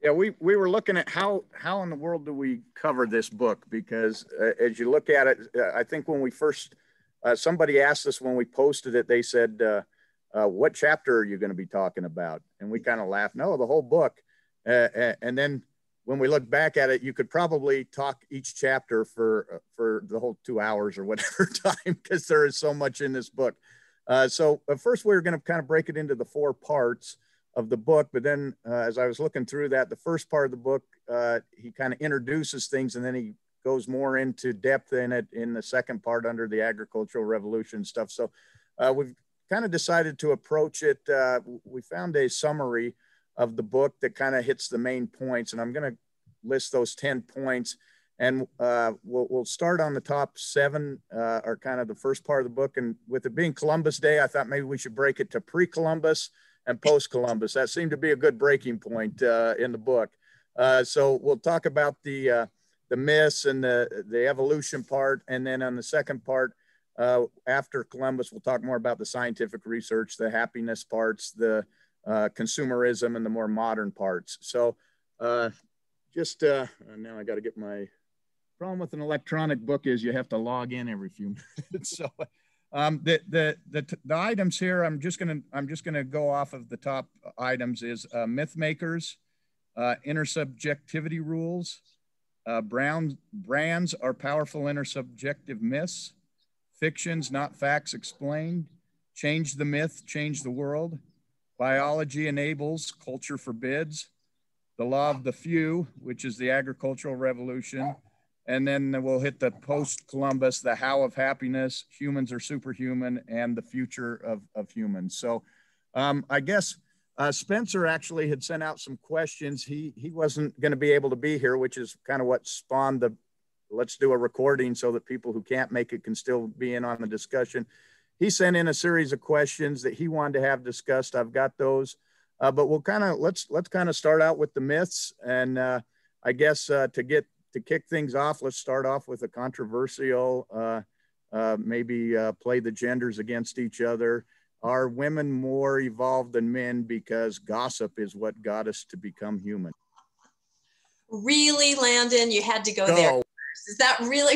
Yeah, we were looking at how in the world do we cover this book, because as you look at it, I think when we first somebody asked us when we posted it, they said, "What chapter are you going to be talking about?" And we kind of laughed, "No, the whole book." And then when we look back at it, you could probably talk each chapter for the whole 2 hours or whatever time, because there is so much in this book. So first, we're going to kind of break it into the 4 parts of the book. But then as I was looking through that, the first part of the book, he kind of introduces things, and then he goes more into depth in it in the second part under the agricultural revolution stuff. So we've kind of decided to approach it. We found a summary of the book that kind of hits the main points, and I'm going to list those 10 points. And we'll start on the top 7, are kind of the first part of the book. And with it being Columbus Day, I thought maybe we should break it to pre-Columbus and post-Columbus. That seemed to be a good breaking point in the book. So we'll talk about the myths and the evolution part. And then on the second part, after Columbus, we'll talk more about the scientific research, the happiness parts, the consumerism, and the more modern parts. So now I got to get my problem with an electronic book is you have to log in every few minutes. So the items here, I'm just gonna go off of the top items is myth makers, intersubjectivity rules, brands are powerful intersubjective myths, fictions not facts explained, change the myth, change the world, biology enables, culture forbids, the law of the few, which is the agricultural revolution. And then we'll hit the post-Columbus, the how of happiness, humans are superhuman, and the future of humans. So I guess Spencer actually had sent out some questions. He wasn't going to be able to be here, which is kind of what spawned the let's do a recording so that people who can't make it can still be in on the discussion. He sent in a series of questions that he wanted to have discussed. I've got those, but we'll kind of let's kind of start out with the myths, and I guess to kick things off, let's start off with a controversial, maybe play the genders against each other. Are women more evolved than men because gossip is what got us to become human? Really, Landon, you had to go there first. Is that really?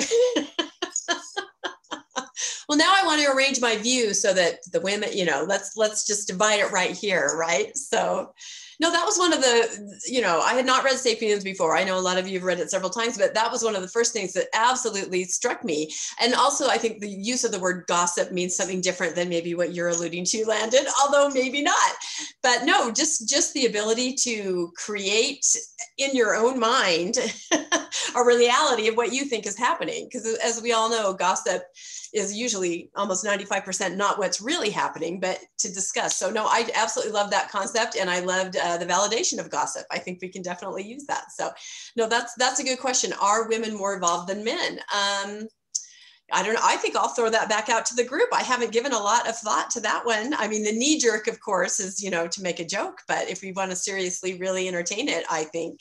Well, now I want to arrange my view so that the women, let's just divide it right here, right? So, no, that was one of the, I had not read Sapiens before. I know a lot of you have read it several times, but that was one of the first things that absolutely struck me. And also, I think the use of the word gossip means something different than maybe what you're alluding to, Landon, although maybe not. But no, just the ability to create in your own mind a reality of what you think is happening. Because as we all know, gossip is usually almost 95% not what's really happening, but to discuss. So no, I absolutely love that concept. And I loved the validation of gossip. I think we can definitely use that. So no, that's a good question. Are women more evolved than men? I don't know. I think I'll throw that back out to the group. I haven't given a lot of thought to that one. I mean, the knee jerk, of course, is, to make a joke, but if we want to seriously really entertain it, I think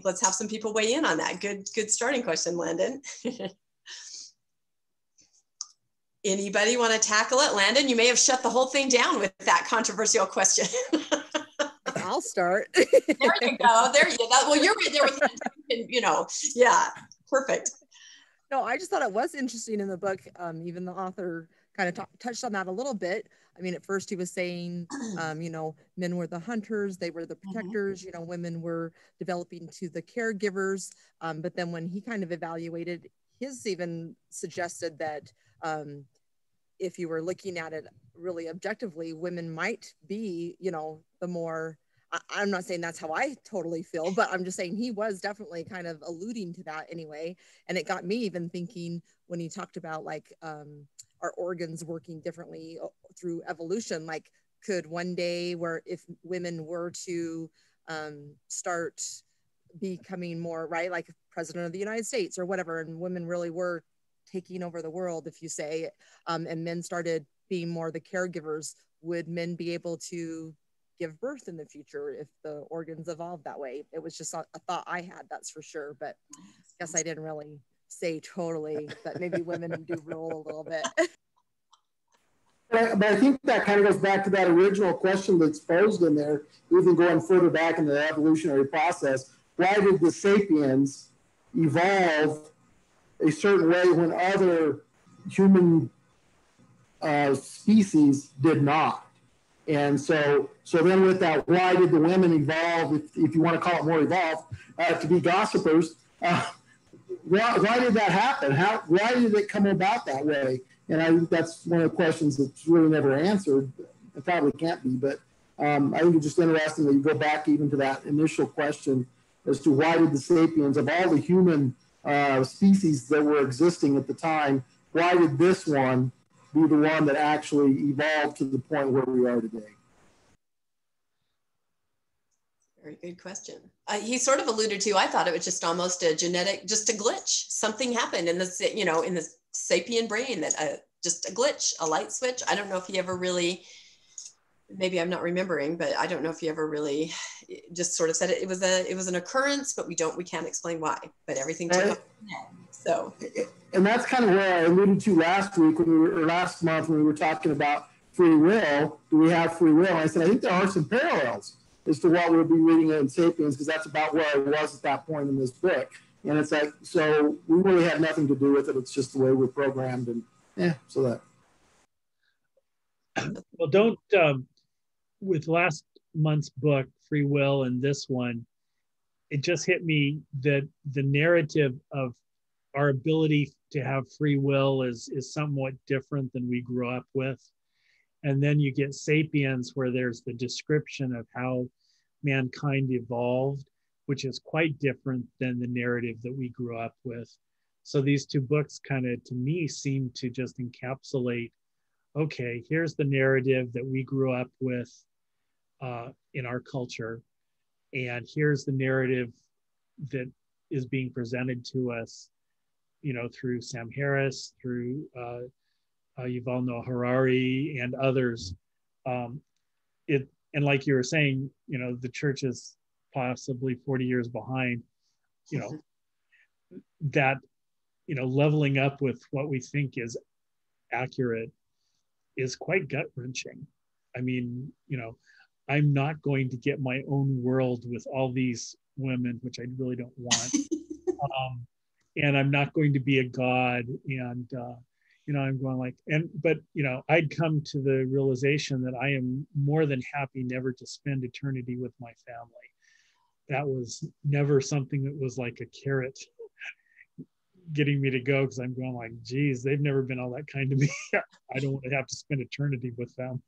let's have some people weigh in on that. Good starting question, Landon. Anybody want to tackle it? Landon, you may have shut the whole thing down with that controversial question. I'll start. There you go. There you go. Well, you're right there with it, yeah, perfect. No, I just thought it was interesting in the book. Even the author kind of touched on that a little bit. I mean, at first he was saying, men were the hunters, they were the protectors, women were developing to the caregivers. But then when he kind of evaluated, his even suggested that if you were looking at it really objectively, women might be, the more, I'm not saying that's how I totally feel, but I'm just saying he was definitely kind of alluding to that anyway. And it got me even thinking when he talked about like our organs working differently through evolution, like could one day where if women were to start becoming more, right, like president of the United States or whatever, and women really were taking over the world, if you say, and men started being more the caregivers, would men be able to give birth in the future if the organs evolved that way? It was just a thought I had, that's for sure, but I guess I didn't really say totally, but maybe women do rule a little bit. But I think that kind of goes back to that original question that's posed in there, even going further back in the evolutionary process. Why did the sapiens evolve a certain way when other human species did not? And so then with that, why did the women evolve, if you want to call it more evolved, to be gossipers? Why did that happen? Why did it come about that way? And I think that's one of the questions that's really never answered. It probably can't be, but I think it's just interesting that you go back even to that initial question as to why did the sapiens, of all the human species that were existing at the time, why did this one be the one that actually evolved to the point where we are today? Very good question. He sort of alluded to, I thought it was just almost a genetic, just a glitch. Something happened in the, you know, in the sapien brain that just a glitch, a light switch. I don't know if he ever really, maybe I'm not remembering, but I don't know if he ever really just sort of said it. It was an occurrence, but we can't explain why, but everything took off. So. And that's kind of where I alluded to last week or last month when we were talking about free will. Do we have free will? And I said, I think there are some parallels as to what we'll be reading in Sapiens, because that's about where I was at that point in this book. And it's like, so we really had nothing to do with it. It's just the way we're programmed. And so that. Well, don't, with last month's book, Free Will, and this one, it just hit me that the narrative of our ability to have free will is somewhat different than we grew up with. And then you get Sapiens, where there's the description of how mankind evolved, which is quite different than the narrative that we grew up with. So these two books kind of, to me, seem to just encapsulate, okay, here's the narrative that we grew up with in our culture. And here's the narrative that is being presented to us, you know, through Sam Harris, through Yuval Noah Harari and others. And like you were saying, you know, the church is possibly 40 years behind, you know, that, you know, leveling up with what we think is accurate is quite gut-wrenching. I mean, you know, I'm not going to get my own world with all these women, which I really don't want. And I'm not going to be a god. And, you know, I'm going like, but, you know, I'd come to the realization that I am more than happy never to spend eternity with my family. That was never something that was like a carrot getting me to go, because I'm going like, geez, they've never been all that kind to me. I don't want to have to spend eternity with them.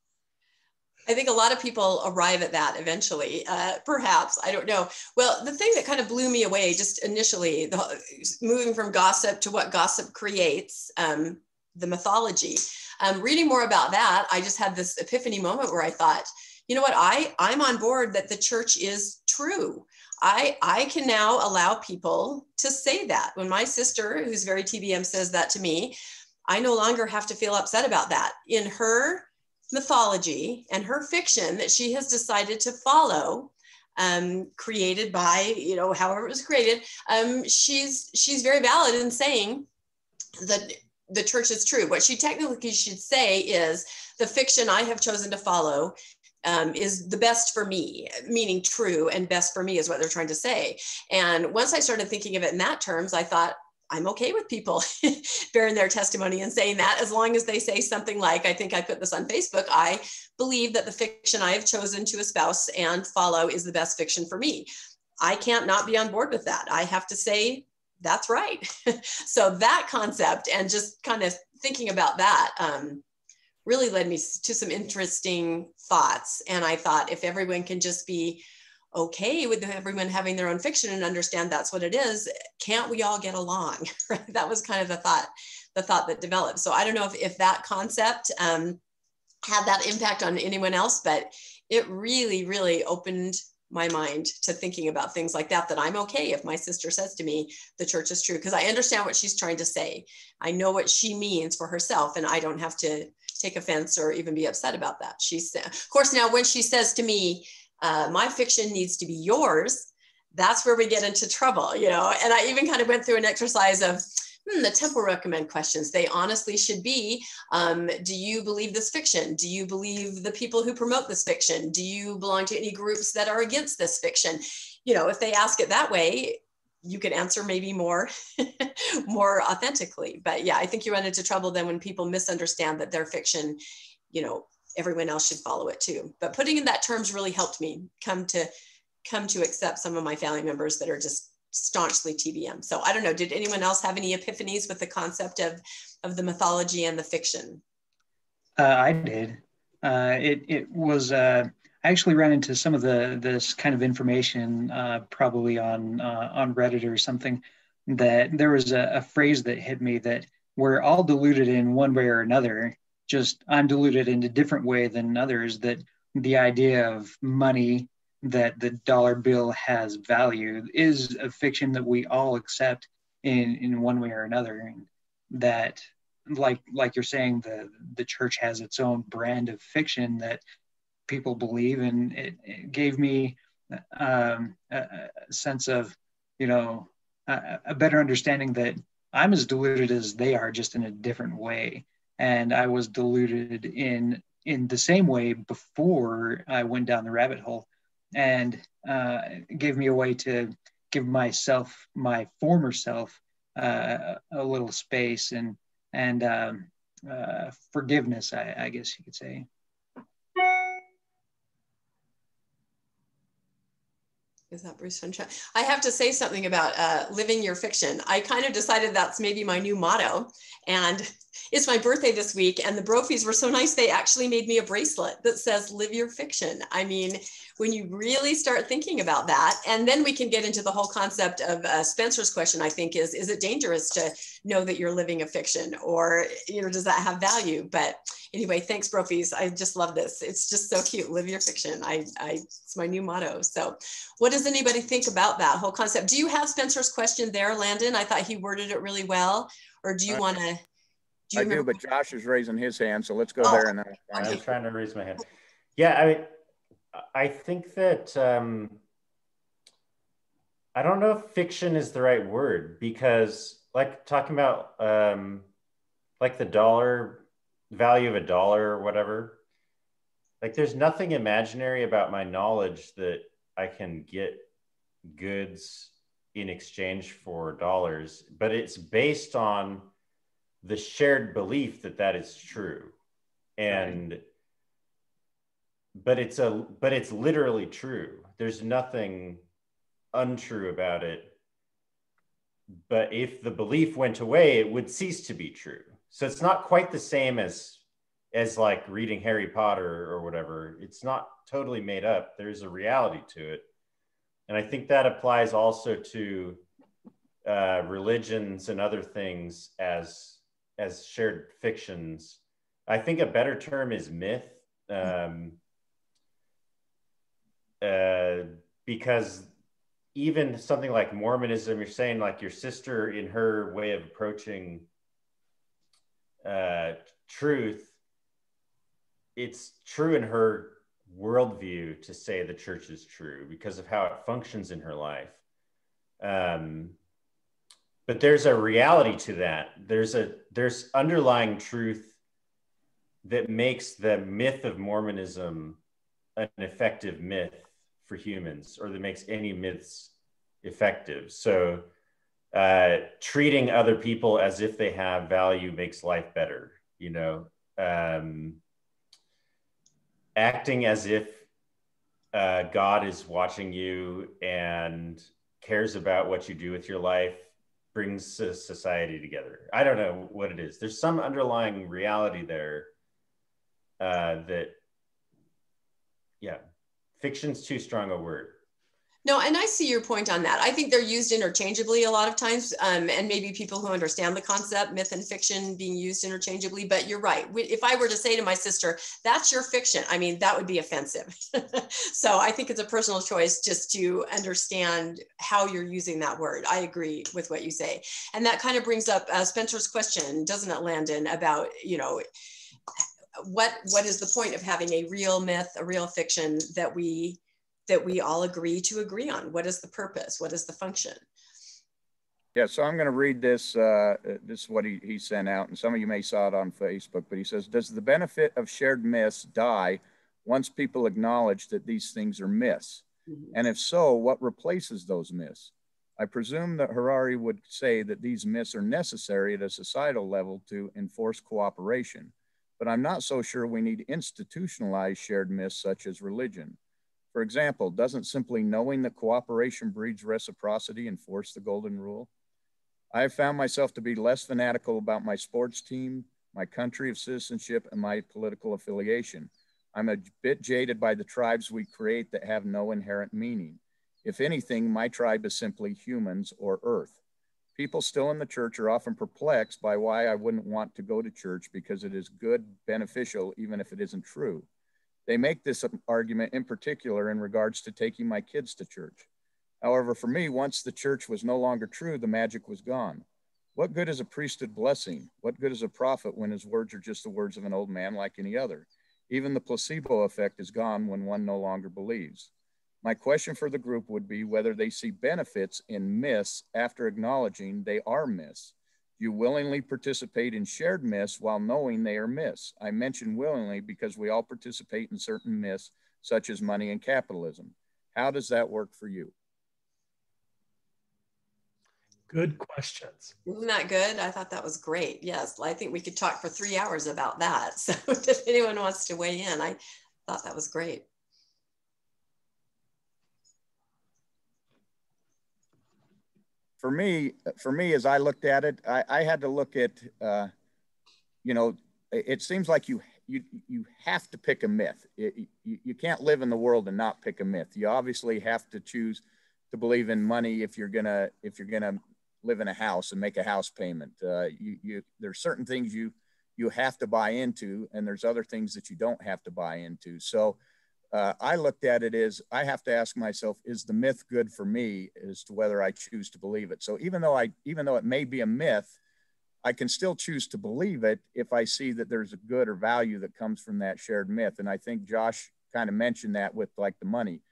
I think a lot of people arrive at that eventually, perhaps, I don't know. Well, the thing that kind of blew me away just initially, moving from gossip to what gossip creates, the mythology, reading more about that, I just had this epiphany moment where I thought, you know what, I'm on board that the church is true. I can now allow people to say that. When my sister, who's very TBM, says that to me, I no longer have to feel upset about that. In her mythology and her fiction that she has decided to follow, created by, you know, however it was created, she's very valid in saying that the church is true. What she technically should say is the fiction I have chosen to follow is the best for me, meaning true and best for me is what they're trying to say. And once I started thinking of it in that terms, I thought, I'm okay with people bearing their testimony and saying that, as long as they say something like, I think I put this on Facebook, I believe that the fiction I have chosen to espouse and follow is the best fiction for me. I can't not be on board with that. I have to say, that's right. So that concept and just kind of thinking about that really led me to some interesting thoughts. And I thought, if everyone can just be okay with everyone having their own fiction and understand that's what it is, can't we all get along? Right? That was kind of the thought that developed. So I don't know if that concept had that impact on anyone else, but it really, really opened my mind to thinking about things like that, that I'm okay if my sister says to me, the church is true, because I understand what she's trying to say. I know what she means for herself, and I don't have to take offense or even be upset about that. She's, of course, now when she says to me, my fiction needs to be yours, that's where we get into trouble, you know. And I even kind of went through an exercise of, the temple recommend questions. They honestly should be, do you believe this fiction? Do you believe the people who promote this fiction? Do you belong to any groups that are against this fiction? You know, if they ask it that way, you could answer maybe more, more authentically. But yeah, I think you run into trouble then when people misunderstand that their fiction, you know, everyone else should follow it too. But putting in that terms really helped me come to accept some of my family members that are just staunchly TBM. So I don't know, did anyone else have any epiphanies with the concept of the mythology and the fiction? I did. It was, I actually ran into some of this kind of information probably on Reddit or something, that there was a phrase that hit me that we're all deluded in one way or another, just I'm deluded in a different way than others, that the idea of money, that the dollar bill has value, is a fiction that we all accept in one way or another. And that, like you're saying, the church has its own brand of fiction that people believe, and it gave me a sense of, you know, a better understanding that I'm as deluded as they are, just in a different way. And I was deluded in the same way before I went down the rabbit hole, and it gave me a way to give myself, my former self, a little space and forgiveness, I guess you could say. Is that Bruce Sunshine? I have to say something about living your fiction. I kind of decided that's maybe my new motto. And it's my birthday this week, and the Brophies were so nice, they actually made me a bracelet that says live your fiction. I mean, when you really start thinking about that, and then we can get into the whole concept of Spencer's question, I think, is it dangerous to know that you're living a fiction, or, you know, does that have value? But anyway, thanks, Brophies. I just love this. It's just so cute. Live your fiction. It's my new motto. So what does anybody think about that whole concept? Do you have Spencer's question there, Landon? I thought he worded it really well. Or do you want to? I do, but Josh is raising his hand, so let's go there. And then I'm trying to raise my hand. Yeah, I mean, I think that I don't know if fiction is the right word, because like talking about like the dollar value of a dollar or whatever, like there's nothing imaginary about my knowledge that I can get goods in exchange for dollars, but it's based on the shared belief that that is true. And right. but it's literally true. There's nothing untrue about it. But if the belief went away, it would cease to be true. So it's not quite the same as like reading Harry Potter or whatever. It's not totally made up. There's a reality to it. And I think that applies also to religions and other things as shared fictions. I think a better term is myth, because even something like Mormonism, you're saying like your sister in her way of approaching truth, it's true in her worldview to say the church is true because of how it functions in her life. But there's a reality to that. There's underlying truth that makes the myth of Mormonism an effective myth for humans, or that makes any myths effective. So treating other people as if they have value makes life better, you know. Acting as if God is watching you and cares about what you do with your life brings society together. I don't know what it is. There's some underlying reality there that, yeah, fiction's too strong a word. No, and I see your point on that. I think they're used interchangeably a lot of times, and maybe people who understand the concept, myth and fiction being used interchangeably, but you're right. If I were to say to my sister, that's your fiction, I mean, that would be offensive. So I think it's a personal choice just to understand how you're using that word. I agree with what you say. And that kind of brings up Spencer's question, doesn't it, Landon, about, you know, what is the point of having a real myth, a real fiction that we all agree on? What is the purpose? What is the function? Yeah, so I'm going to read this. This is what he sent out, and some of you may saw it on Facebook, but he says, does the benefit of shared myths die once people acknowledge that these things are myths? And if so, what replaces those myths? I presume that Harari would say that these myths are necessary at a societal level to enforce cooperation, but I'm not so sure we need institutionalized shared myths such as religion. For example, doesn't simply knowing that cooperation breeds reciprocity enforce the golden rule? I have found myself to be less fanatical about my sports team, my country of citizenship, and my political affiliation. I'm a bit jaded by the tribes we create that have no inherent meaning. If anything, my tribe is simply humans or earth. People still in the church are often perplexed by why I wouldn't want to go to church because it is good, beneficial, even if it isn't true. They make this argument in particular in regards to taking my kids to church. However, for me, once the church was no longer true, the magic was gone. What good is a priesthood blessing? What good is a prophet when his words are just the words of an old man like any other? Even the placebo effect is gone when one no longer believes. My question for the group would be whether they see benefits in myths after acknowledging they are myths. Do you willingly participate in shared myths while knowing they are myths? I mention willingly because we all participate in certain myths, such as money and capitalism. How does that work for you? Good questions. Isn't that good? I thought that was great. Yes, I think we could talk for 3 hours about that. So if anyone wants to weigh in, I thought that was great. For me, as I looked at it, I had to look at, you know, it seems like you have to pick a myth. You can't live in the world and not pick a myth. You obviously have to choose to believe in money if you're gonna live in a house and make a house payment. There's certain things you have to buy into, and there's other things that you don't have to buy into. So I looked at it as I have to ask myself, is the myth good for me as to whether I choose to believe it? So even though it may be a myth, I can still choose to believe it if I see that there's a good or value that comes from that shared myth. And I think Josh kind of mentioned that with like the money.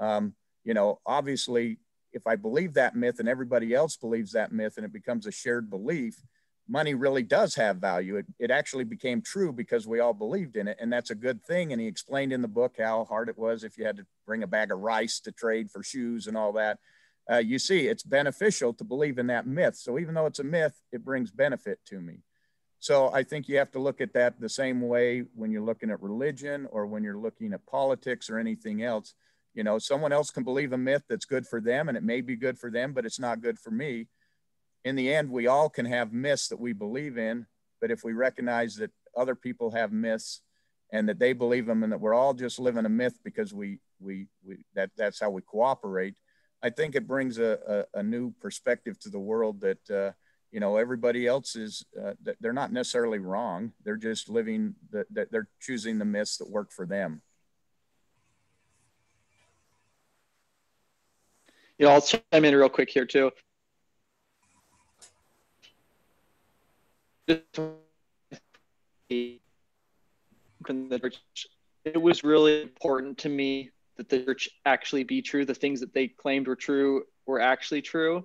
You know, obviously, if I believe that myth and everybody else believes that myth and it becomes a shared belief, money really does have value. It actually became true because we all believed in it, and that's a good thing. And he explained in the book how hard it was if you had to bring a bag of rice to trade for shoes and all that. You see, it's beneficial to believe in that myth. So even though it's a myth, it brings benefit to me. So I think you have to look at that the same way when you're looking at religion or when you're looking at politics or anything else. You know, someone else can believe a myth that's good for them, and it may be good for them, but it's not good for me. In the end, we all can have myths that we believe in, but if we recognize that other people have myths and that they believe them and that we're all just living a myth because that's how we cooperate, I think it brings a new perspective to the world that, you know, everybody else is, they're not necessarily wrong. They're just living, they're choosing the myths that work for them. You know, I'll chime in real quick here too. From the church, it was really important to me that the church actually be true. The things that they claimed were true were actually true.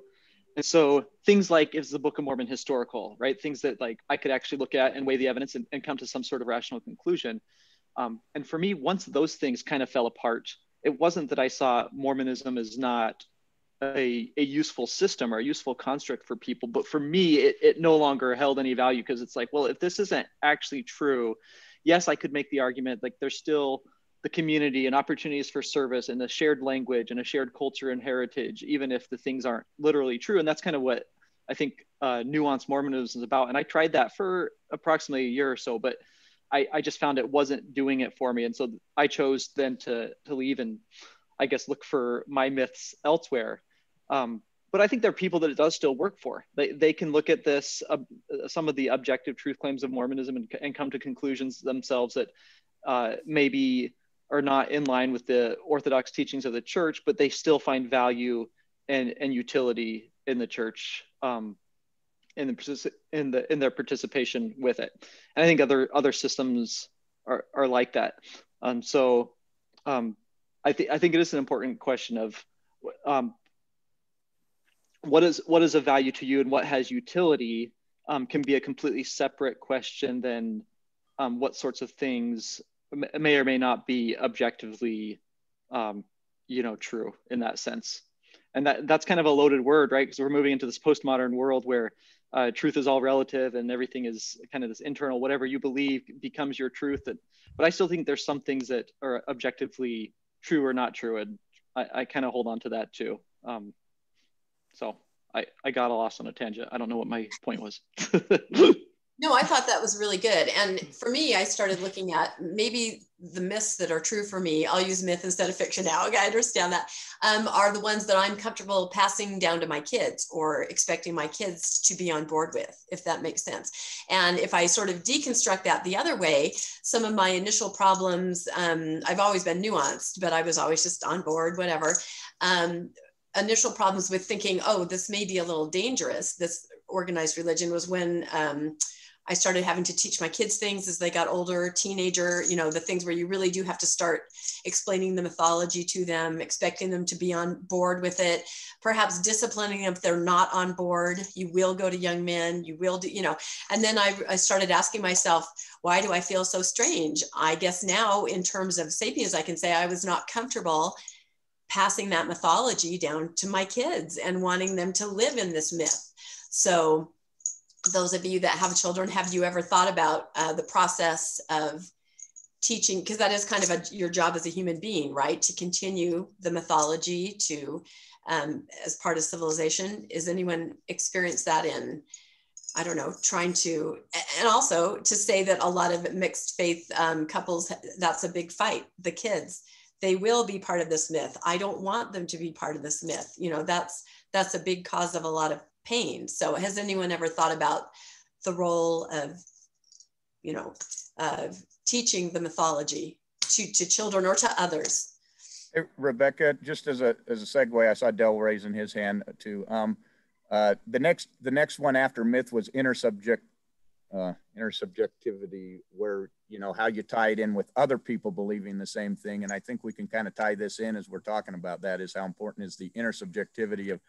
And so things like, is the Book of Mormon historical, right? Things that like I could actually look at and weigh the evidence and come to some sort of rational conclusion. And for me, once those things kind of fell apart, it wasn't that I saw Mormonism as not a useful system or a useful construct for people, but for me, it no longer held any value because it's like, well, if this isn't actually true, yes, I could make the argument like there's still the community and opportunities for service and a shared language and a shared culture and heritage, even if the things aren't literally true. And that's kind of what I think nuanced Mormonism is about. And I tried that for approximately a year or so, but I just found it wasn't doing it for me. And so I chose then to leave and I guess look for my myths elsewhere. But I think there are people that it does still work for. They can look at this, some of the objective truth claims of Mormonism and come to conclusions themselves that maybe are not in line with the orthodox teachings of the church, but they still find value and utility in the church, in their participation with it. And I think other systems are like that. I think it is an important question of what is of value to you and what has utility can be a completely separate question than what sorts of things may or may not be objectively, true in that sense. And that's kind of a loaded word, right? Because we're moving into this postmodern world where truth is all relative and everything is kind of this internal, whatever you believe becomes your truth. But I still think there's some things that are objectively true or not true. And I kind of hold on to that too. So I got lost on a tangent. I don't know what my point was. No, I thought that was really good. And for me, I started looking at maybe the myths that are true for me. I'll use myth instead of fiction now. I understand that. Are the ones that I'm comfortable passing down to my kids or expecting my kids to be on board with, if that makes sense. And if I sort of deconstruct that the other way, some of my initial problems, I've always been nuanced, but I was always just on board, whatever. Initial problems with thinking, oh, this may be a little dangerous, this organized religion, was when I started having to teach my kids things as they got older, teenager, the things where you really do have to start explaining the mythology to them, expecting them to be on board with it, perhaps disciplining them if they're not on board. You will go to young men, you will do, and then I started asking myself, why do I feel so strange? I guess now in terms of Sapiens, I can say I was not comfortable passing that mythology down to my kids and wanting them to live in this myth. So those of you that have children, have you ever thought about the process of teaching? Because that is kind of your job as a human being, right? To continue the mythology to as part of civilization. Is anyone experienced that in, I don't know, trying to, and also to say that a lot of mixed faith couples, that's a big fight. The kids, they will be part of this myth. I don't want them to be part of this myth. That's a big cause of a lot of pain. So has anyone ever thought about the role of, teaching the mythology to children or to others? Hey, Rebecca, just as a segue, I saw Del raising his hand too. The next one after myth was intersubjectivity, where how you tie it in with other people believing the same thing. And I think we can kind of tie this in as we're talking about that, is how important is the intersubjectivity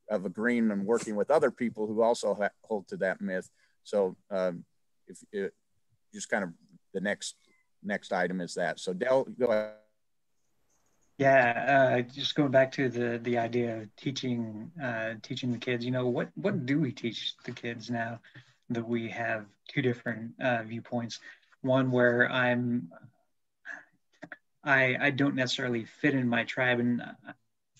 of agreeing and working with other people who also hold to that myth. So if it just kind of the next item is that. So Del, go ahead. Yeah, just going back to the idea of teaching the kids. What do we teach the kids now that we have two different viewpoints? One where I don't necessarily fit in my tribe, and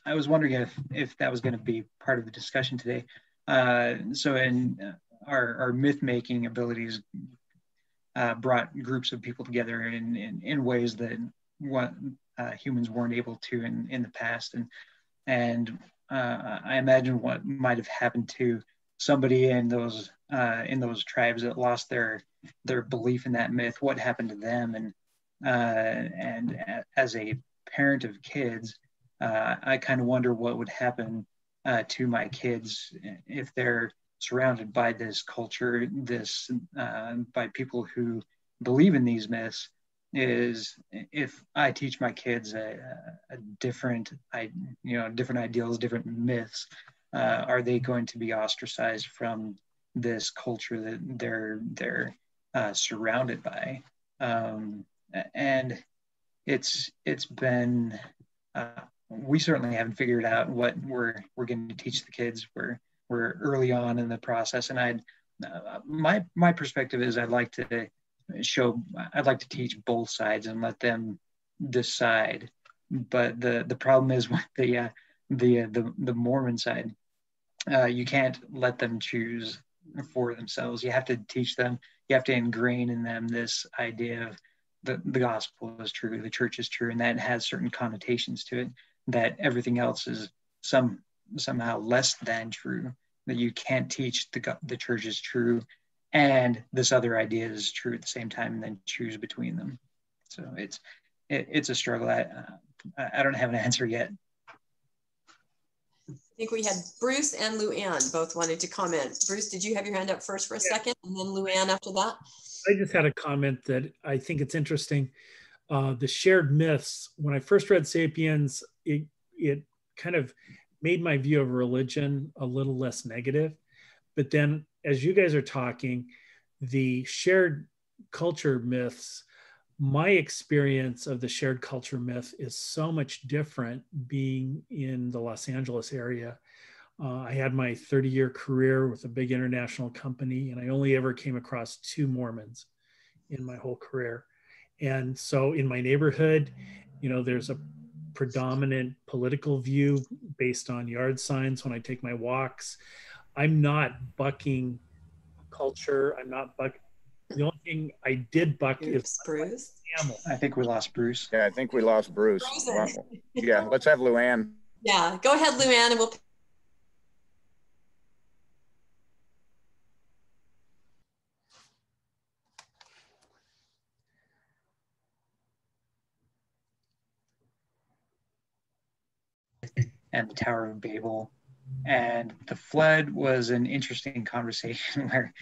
I was wondering if that was going to be part of the discussion today. So in our myth making abilities brought groups of people together in ways that humans weren't able to in the past, and I imagine what might have happened to somebody in those tribes that lost their belief in that myth. What happened to them? And as a parent of kids, I kind of wonder what would happen to my kids if they're surrounded by this culture, by people who believe in these myths. Is if I teach my kids a different ideals, different myths, are they going to be ostracized from this culture that they're surrounded by? And it's been we certainly haven't figured out what we're going to teach the kids. We're early on in the process, and my perspective is I'd like to teach both sides and let them decide. But the problem is with the Mormon side, you can't let them choose for themselves. You have to teach them. You have to ingrain in them this idea of the gospel is true, the church is true, and that has certain connotations to it, that everything else is somehow less than true, that you can't teach the church is true and this other idea is true at the same time and then choose between them. So it's a struggle. I don't have an answer yet. I think we had Bruce and Luann both wanted to comment. Bruce, did you have your hand up first for a second, and then Luann after that? I just had a comment that I think it's interesting. The shared myths, when I first read Sapiens, it kind of made my view of religion a little less negative. But then as you guys are talking, the shared culture myths, my experience of the shared culture myth is so much different being in the Los Angeles area. I had my 30-year career with a big international company, and I only ever came across 2 Mormons in my whole career. And so in my neighborhood, you know, there's a predominant political view based on yard signs when I take my walks. I'm not bucking culture. I'm not bucking. The only thing I did buck is Bruce. I think we lost Bruce. Yeah, I think we lost Bruce. Wow. Yeah, let's have Luann. Yeah, go ahead, Luann, and we'll. And the Tower of Babel. And the flood was an interesting conversation where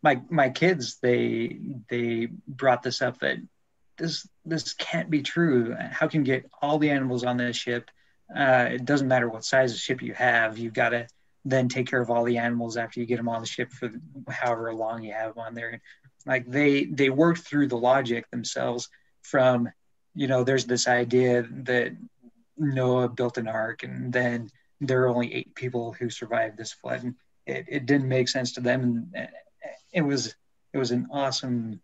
my kids, they brought this up that this can't be true. How can you get all the animals on this ship? It doesn't matter what size of ship you have. You've got to then take care of all the animals after you get them on the ship for however long you have them on there. Like they worked through the logic themselves from, you know, there's this idea that Noah built an ark and then there are only 8 people who survived this flood. And it didn't make sense to them. And it was an awesome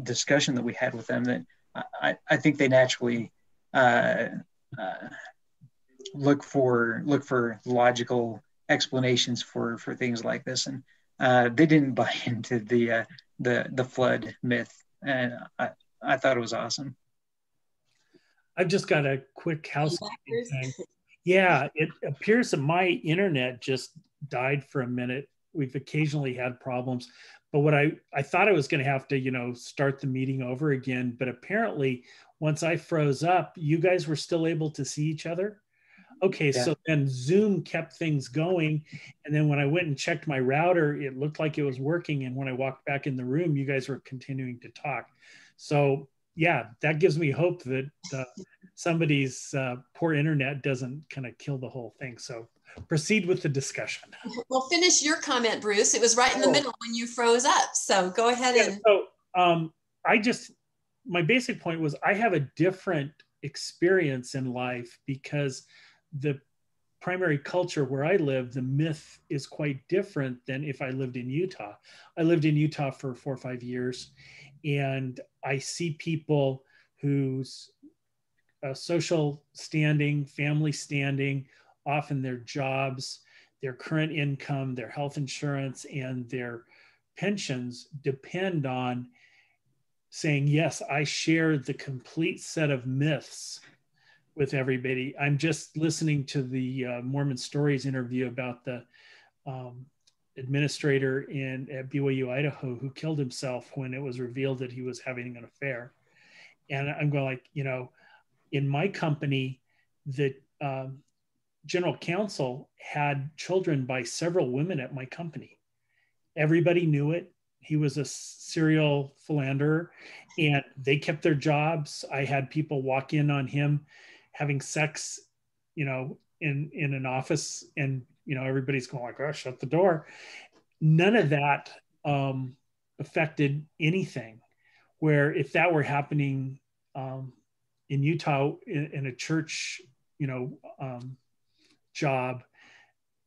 discussion that we had with them that I think they naturally look for logical explanations for things like this. And they didn't buy into the flood myth. And I thought it was awesome. I've just got a quick housekeeping thing. Yeah, it appears that my internet just died for a minute. We've occasionally had problems, but what I thought I was going to have to, you know, start the meeting over again. But apparently, once I froze up, you guys were still able to see each other. Okay, yeah. So then Zoom kept things going, and then when I went and checked my router, it looked like it was working. And when I walked back in the room, you guys were continuing to talk. So yeah, that gives me hope that somebody's poor internet doesn't kind of kill the whole thing. So proceed with the discussion. Well, finish your comment, Bruce. It was right in the middle when you froze up. So go ahead and. So my basic point was I have a different experience in life because the primary culture where I live, the myth is quite different than if I lived in Utah. I lived in Utah for 4 or 5 years, and I see people whose social standing, family standing, often their jobs, their current income, their health insurance, and their pensions depend on saying, yes, I share the complete set of myths with everybody. I'm just listening to the Mormon Stories interview about the administrator at BYU, Idaho, who killed himself when it was revealed that he was having an affair. And I'm going like, you know, in my company, the general counsel had children by several women at my company. Everybody knew it. He was a serial philanderer, and they kept their jobs. I had people walk in on him having sex, you know, in an office, and, you know, everybody's going like, oh, shut the door. None of that affected anything. Where if that were happening in Utah in a church, you know, job,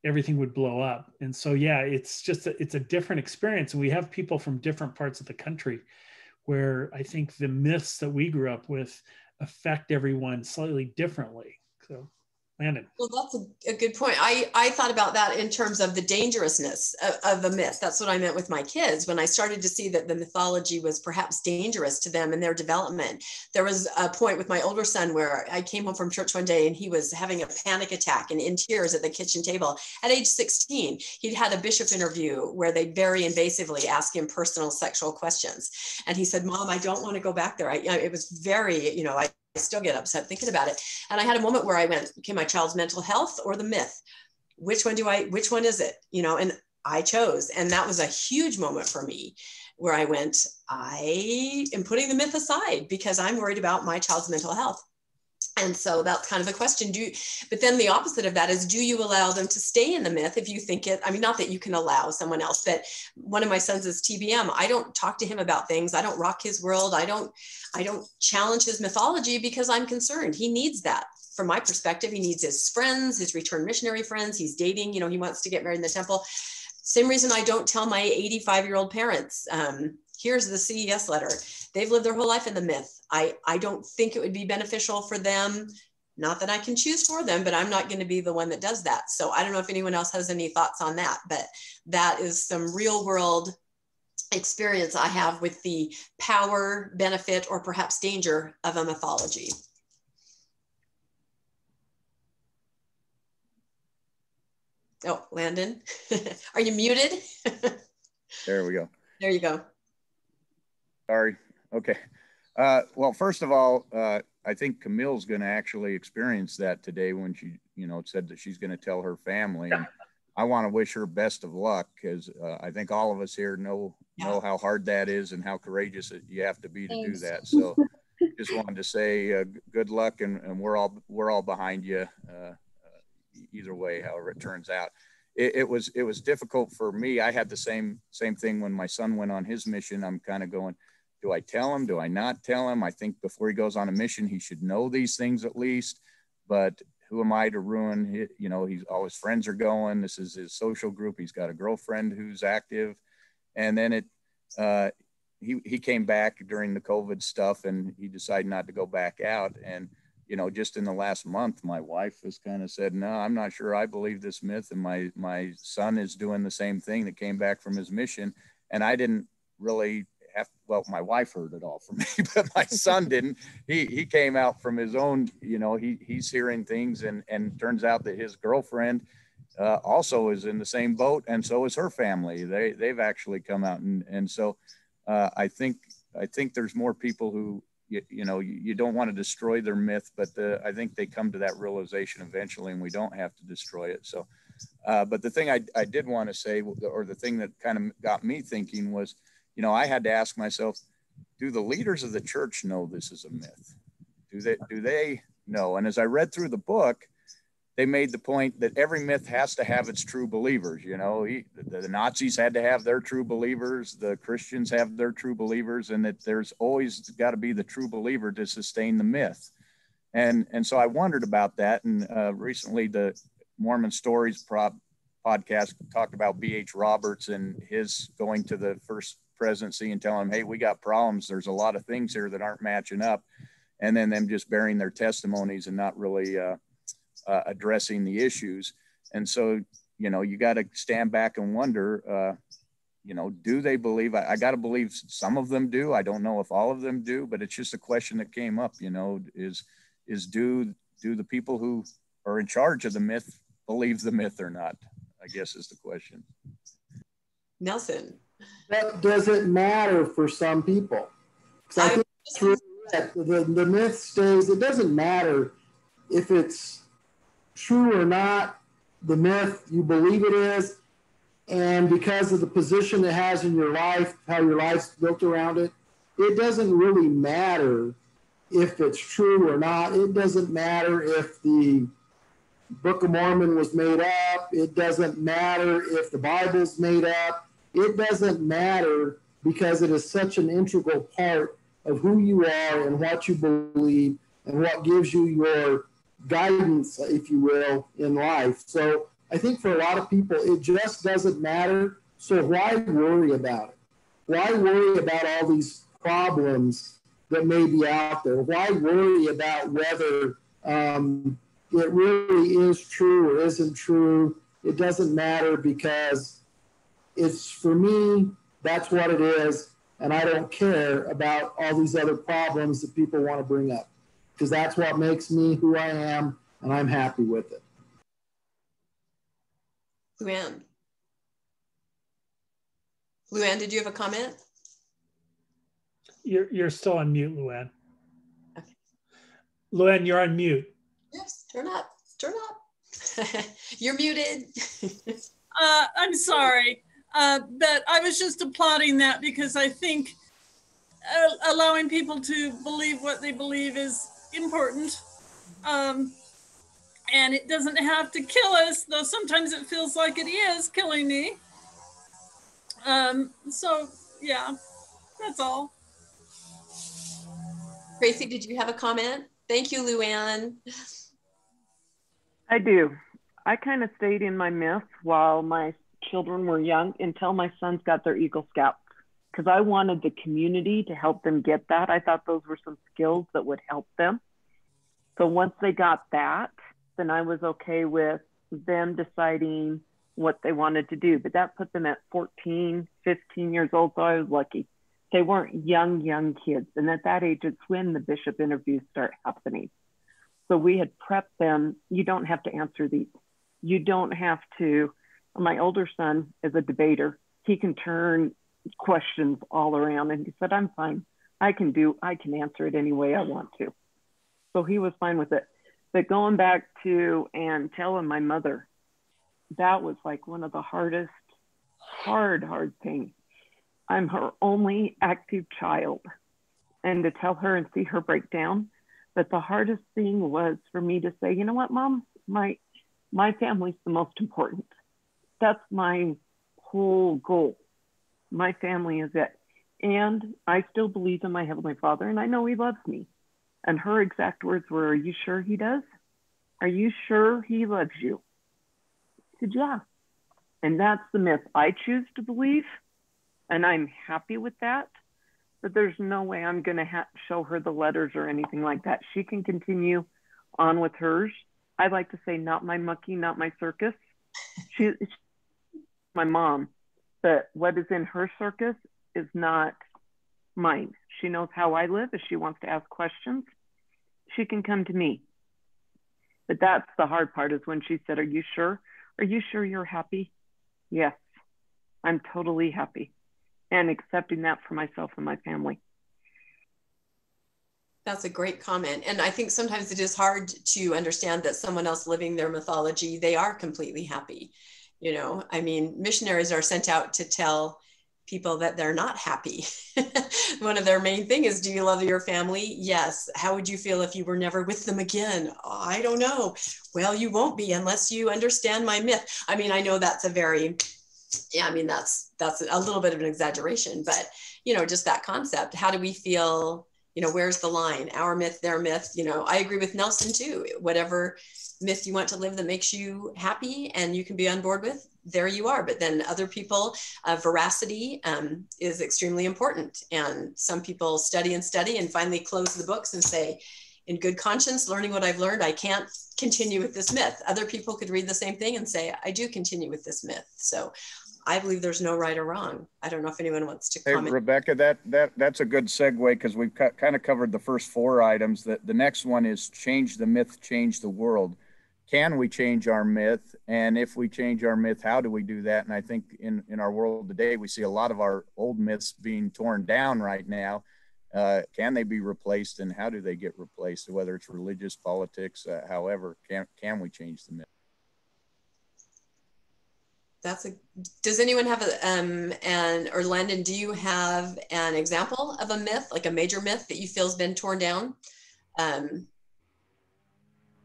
everything would blow up. And so, yeah, it's just, it's a different experience. And we have people from different parts of the country where I think the myths that we grew up with affect everyone slightly differently. So, Landon. Well, that's a good point. I thought about that in terms of the dangerousness of a myth. That's what I meant with my kids. When I started to see that the mythology was perhaps dangerous to them in their development, there was a point with my older son where I came home from church one day and he was having a panic attack and in tears at the kitchen table. At age 16, he'd had a bishop interview where they very invasively asked him personal sexual questions. And he said, Mom, I don't want to go back there. It was very, you know, I still get upset thinking about it. And I had a moment where I went, okay, my child's mental health or the myth? Which one is it? You know, and I chose. And that was a huge moment for me where I went, I am putting the myth aside because I'm worried about my child's mental health. And so that's kind of the question. But then the opposite of that is, do you allow them to stay in the myth if you think it, I mean, not that you can allow someone else, but one of my sons is TBM. I don't talk to him about things. I don't rock his world. I don't challenge his mythology because I'm concerned. He needs that. From my perspective, he needs his friends, his returned missionary friends. He's dating, you know, he wants to get married in the temple. Same reason I don't tell my 85-year-old parents, here's the CES letter. They've lived their whole life in the myth. I don't think it would be beneficial for them. Not that I can choose for them, but I'm not going to be the one that does that. So I don't know if anyone else has any thoughts on that, but that is some real world experience I have with the power, benefit, or perhaps danger of a mythology. Oh, Landon, are you muted? There we go. There you go. Sorry. Okay. Well, first of all, I think Camille's going to actually experience that today when she, you know, said that she's going to tell her family. And I want to wish her best of luck, because I think all of us here know how hard that is and how courageous you have to be to do that. So just wanted to say good luck, and we're all behind you either way, however it turns out. It was difficult for me. I had the same thing when my son went on his mission. I'm kind of going, do I tell him? Do I not tell him? I think before he goes on a mission, he should know these things at least. But who am I to ruin? You know, all his friends are going. This is his social group. He's got a girlfriend who's active. And then he came back during the COVID stuff, and he decided not to go back out. And you know, just in the last month, my wife has kind of said, no, I'm not sure I believe this myth. And my son is doing the same thing, that came back from his mission. And I didn't really well, my wife heard it all from me, but my son didn't. He came out from his own, you know, he's hearing things, and turns out that his girlfriend also is in the same boat, and so is her family. They've actually come out, and so I think there's more people who, you know, you don't want to destroy their myth, but I think they come to that realization eventually, and we don't have to destroy it. So, but the thing I did want to say, or the thing that kind of got me thinking was, you know, I had to ask myself, do the leaders of the church know this is a myth? Do they know? And as I read through the book, they made the point that every myth has to have its true believers. You know, the Nazis had to have their true believers, the Christians have their true believers, and that there's always got to be the true believer to sustain the myth. And so I wondered about that. And recently the Mormon Stories podcast talked about B.H. Roberts and his going to the first presidency and telling them, hey, we got problems. There's a lot of things here that aren't matching up. And then them just bearing their testimonies and not really addressing the issues. And so, you know, you got to stand back and wonder, you know, do they believe? I got to believe some of them do. I don't know if all of them do, but it's just a question that came up, you know, is do the people who are in charge of the myth believe the myth or not, I guess is the question. Nelson. That doesn't matter for some people. I think it's really that the myth stays. It doesn't matter if it's true or not. The myth, you believe it is, and because of the position it has in your life, how your life's built around it, it doesn't really matter if it's true or not. It doesn't matter if the Book of Mormon was made up. It doesn't matter if the Bible's made up. It doesn't matter, because it is such an integral part of who you are and what you believe and what gives you your guidance, if you will, in life. So I think for a lot of people, it just doesn't matter. So why worry about it? Why worry about all these problems that may be out there? Why worry about whether it really is true or isn't true? It doesn't matter, because it's, for me, that's what it is. And I don't care about all these other problems that people want to bring up, because that's what makes me who I am, and I'm happy with it. Luann, did you have a comment? You're still on mute, Luann. Okay. Luann, you're on mute. Yes, turn up. You're muted. I'm sorry. But I was just applauding that, because I think allowing people to believe what they believe is important. And it doesn't have to kill us, though sometimes it feels like it is killing me. So yeah, that's all. Tracy, did you have a comment? Thank you, Luann. I do. I kind of stayed in my myth while my children were young until my sons got their Eagle Scouts, because I wanted the community to help them get that. I thought those were some skills that would help them. So once they got that, then I was okay with them deciding what they wanted to do. But that put them at 14, 15 years old, so I was lucky. They weren't young kids. And at that age, it's when the bishop interviews start happening. So we had prepped them. You don't have to answer these. You don't have to. My older son is a debater. He can turn questions all around. And he said, I'm fine. I can answer it any way I want to. So he was fine with it. But going back to and telling my mother, that was like one of the hardest, hard things. I'm her only active child. And to tell her and see her break down. But the hardest thing was for me to say, you know what, Mom, my family's the most important. That's my whole goal. My family is it. And I still believe in my Heavenly Father, and I know He loves me. And her exact words were, are you sure He does? Are you sure He loves you? I said, yeah. And that's the myth I choose to believe. And I'm happy with that. But there's no way I'm going to show her the letters or anything like that. She can continue on with hers. I like to say, not my monkey, not my circus. She's my mom. But what is in her circus is not mine. She knows how I live. If she wants to ask questions, she can come to me. But that's the hard part, is when she said, are you sure? Are you sure you're happy? Yes, I'm totally happy. And accepting that for myself and my family. That's a great comment. And I think sometimes it is hard to understand that someone else living their mythology, they are completely happy. You know, I mean, missionaries are sent out to tell people that they're not happy. One of their main thing is, do you love your family? Yes. How would you feel if you were never with them again? Oh, I don't know. Well, you won't be unless you understand my myth. I mean, I know that's a very, yeah, I mean, that's a little bit of an exaggeration, but, you know, just that concept. How do we feel? You know, where's the line? Our myth, their myth. You know, I agree with Nelson too. Whatever myth you want to live that makes you happy and you can be on board with, there you are. But then other people, veracity is extremely important. And some people study and finally close the books and say, in good conscience, learning what I've learned, I can't continue with this myth. Other people could read the same thing and say, I do continue with this myth. So I believe there's no right or wrong. I don't know if anyone wants to comment. Hey, Rebecca, that's a good segue, because we've kind of covered the first 4 items. The next one is change the myth, change the world. Can we change our myth? And if we change our myth, how do we do that? And I think in our world today, we see a lot of our old myths being torn down right now. Can they be replaced, and how do they get replaced? Whether it's religious, politics, however, can we change the myth? Does anyone have or Landon, do you have an example of a myth, like a major myth that you feel has been torn down?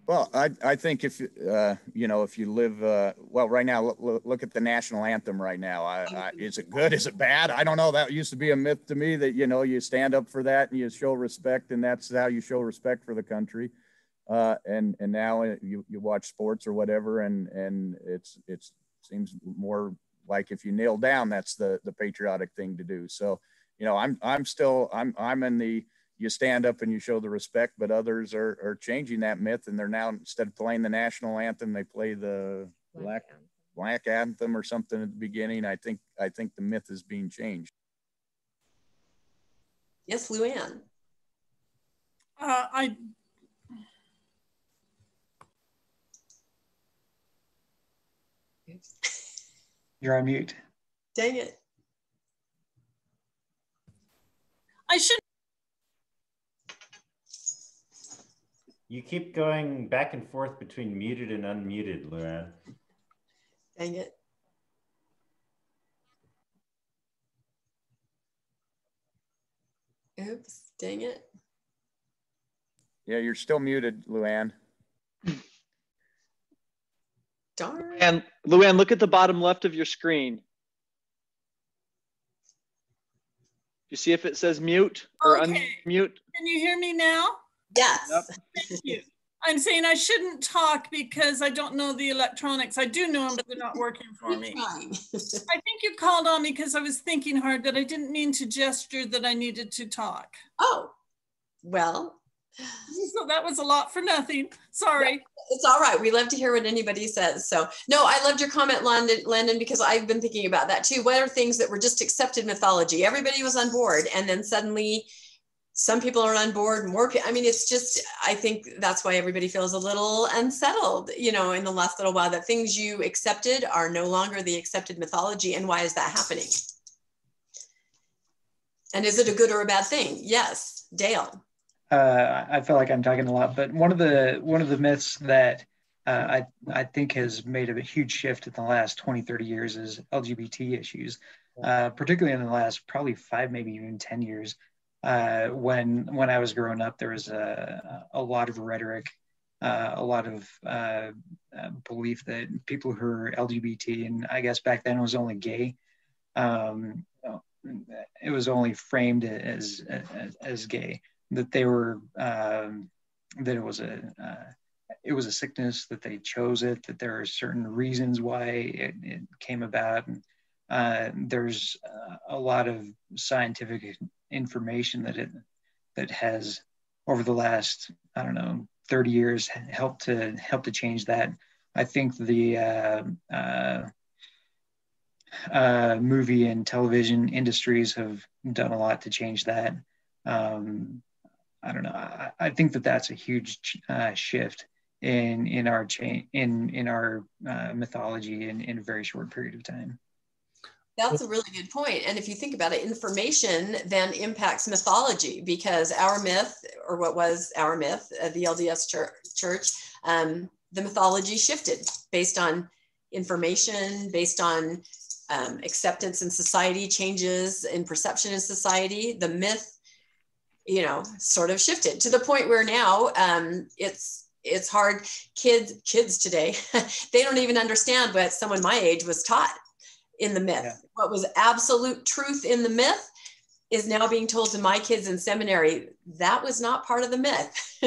Well, I think if, you know, if you live, well, right now, look at the national anthem right now. Is it good? Is it bad? I don't know. That used to be a myth to me, that, you know, you stand up for that and you show respect, and that's how you show respect for the country. And now you watch sports or whatever, and it seems more like if you kneel down, that's the patriotic thing to do. So, you know, I'm in the, you stand up and you show the respect, but others are changing that myth, and they're now, instead of playing the national anthem, they play the black anthem or something at the beginning. I think the myth is being changed. Yes, Luann. You're on mute. Dang it. I should. You keep going back and forth between muted and unmuted, Luann. Dang it. Oops, dang it. Yeah, you're still muted, Luann. Darn. And Luann, look at the bottom left of your screen. You see if it says mute or unmute? Can you hear me now? Yes. Yep. Thank you. I'm saying I shouldn't talk because I don't know the electronics. I do know them, but they're not working for me. I think you called on me because I was thinking hard, but I didn't mean to gesture that I needed to talk. Oh, well. So that was a lot for nothing. Sorry. It's all right. We love to hear what anybody says. So no, I loved your comment, Landon, because I've been thinking about that too. What are things that were just accepted mythology? Everybody was on board, and then suddenly some people are on board, more people. I mean, it's just, I think that's why everybody feels a little unsettled, you know, in the last little while, that things you accepted are no longer the accepted mythology. And why is that happening? And is it a good or a bad thing? Yes. Dale. I feel like I'm talking a lot, but one of the myths that I think has made a huge shift in the last 20, 30 years is LGBT issues, particularly in the last probably 5, maybe even 10 years. When I was growing up, there was a lot of rhetoric, a lot of belief that people who are LGBT, and I guess back then it was only gay, it was only framed as gay, that they were that it was a sickness, that they chose it, that there are certain reasons why it came about, and there's a lot of scientific information that has over the last, I don't know, 30 years helped to change that. I think the movie and television industries have done a lot to change that. I don't know. I think that's a huge shift in our mythology in a very short period of time. That's a really good point. And if you think about it, information then impacts mythology, because our myth, or what was our myth, the LDS church, the mythology shifted based on information, based on acceptance in society, changes in perception in society. The myth, you know, sort of shifted to the point where now it's hard. Kids today, they don't even understand what someone my age was taught in the myth. Yeah. What was absolute truth in the myth is now being told to my kids in seminary, that was not part of the myth.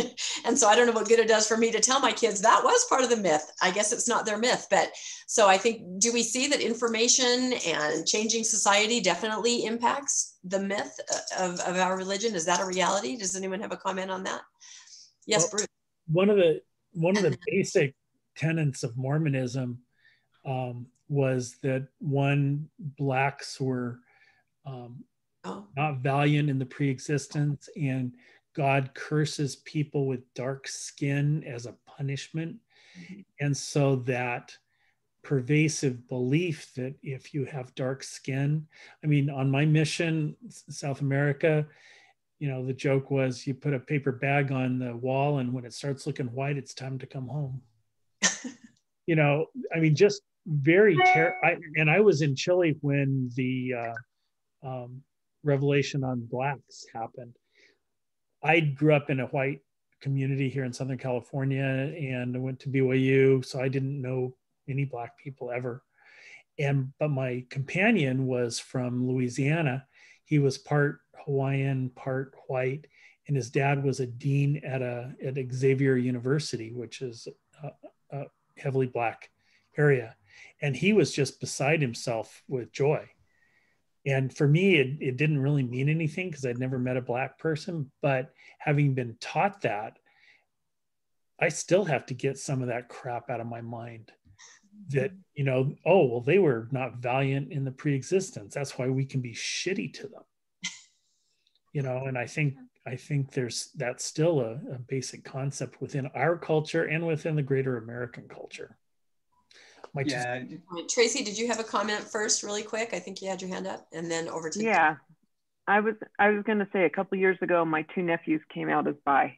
And so I don't know what good it does for me to tell my kids that was part of the myth. I guess it's not their myth. But so I think, do we see that information and changing society definitely impacts the myth of our religion? Is that a reality? Does anyone have a comment on that? Yes, well, Bruce. One of the basic tenets of Mormonism was that blacks were not valiant in the pre-existence, and God curses people with dark skin as a punishment. And so that pervasive belief that if you have dark skin, I mean, on my mission, South America, you know, the joke was you put a paper bag on the wall, and when it starts looking white, it's time to come home. You know, I mean, just very and I was in Chile when the revelation on blacks happened. I grew up in a white community here in Southern California, and I went to BYU, so I didn't know any black people ever. But my companion was from Louisiana. He was part Hawaiian, part white, and his dad was a dean at Xavier University, which is a heavily black area. And he was just beside himself with joy. And for me, it didn't really mean anything because I'd never met a black person. But having been taught that, I still have to get some of that crap out of my mind. That, you know, oh, well, they were not valiant in the pre-existence. That's why we can be shitty to them. You know, and I think that's still a basic concept within our culture and within the greater American culture. Yeah. Tracy, did you have a comment first, really quick? I think you had your hand up, and then over to Yeah, I was going to say, a couple years ago, my 2 nephews came out as bi,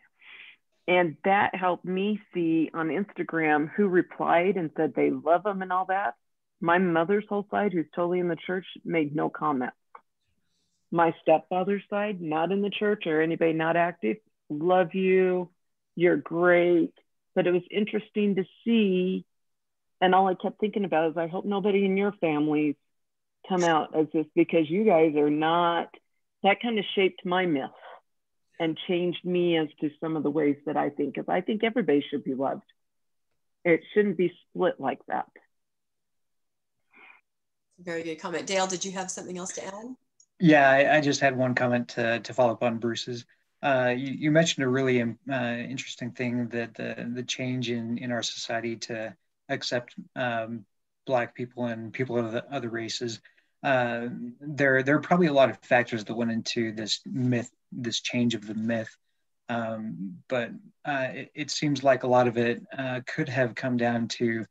and that helped me see on Instagram who replied and said they love them and all that. My mother's whole side, who's totally in the church, made no comment. My stepfather's side, not in the church or anybody not active, love you, you're great. But it was interesting to see And all I kept thinking about is, I hope nobody in your families come out as this, because you guys are not. That kind of shaped my myth and changed me as to some of the ways that I think. Because I think everybody should be loved. It shouldn't be split like that. Very good comment. Dale, did you have something else to add? Yeah, I just had one comment to follow up on Bruce's. You mentioned a really interesting thing, that the change in our society to accept Black people and people of the other races. There are probably a lot of factors that went into this myth, this change of the myth. But it seems like a lot of it could have come down to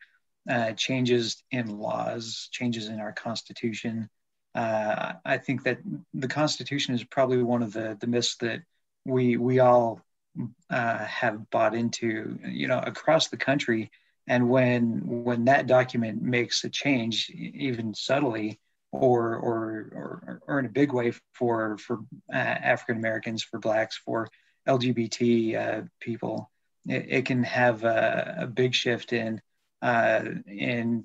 changes in laws, changes in our Constitution. I think that the Constitution is probably one of the myths that we all have bought into, across the country. And when that document makes a change, even subtly or in a big way for African Americans, for Blacks, for LGBT people, it can have a big shift in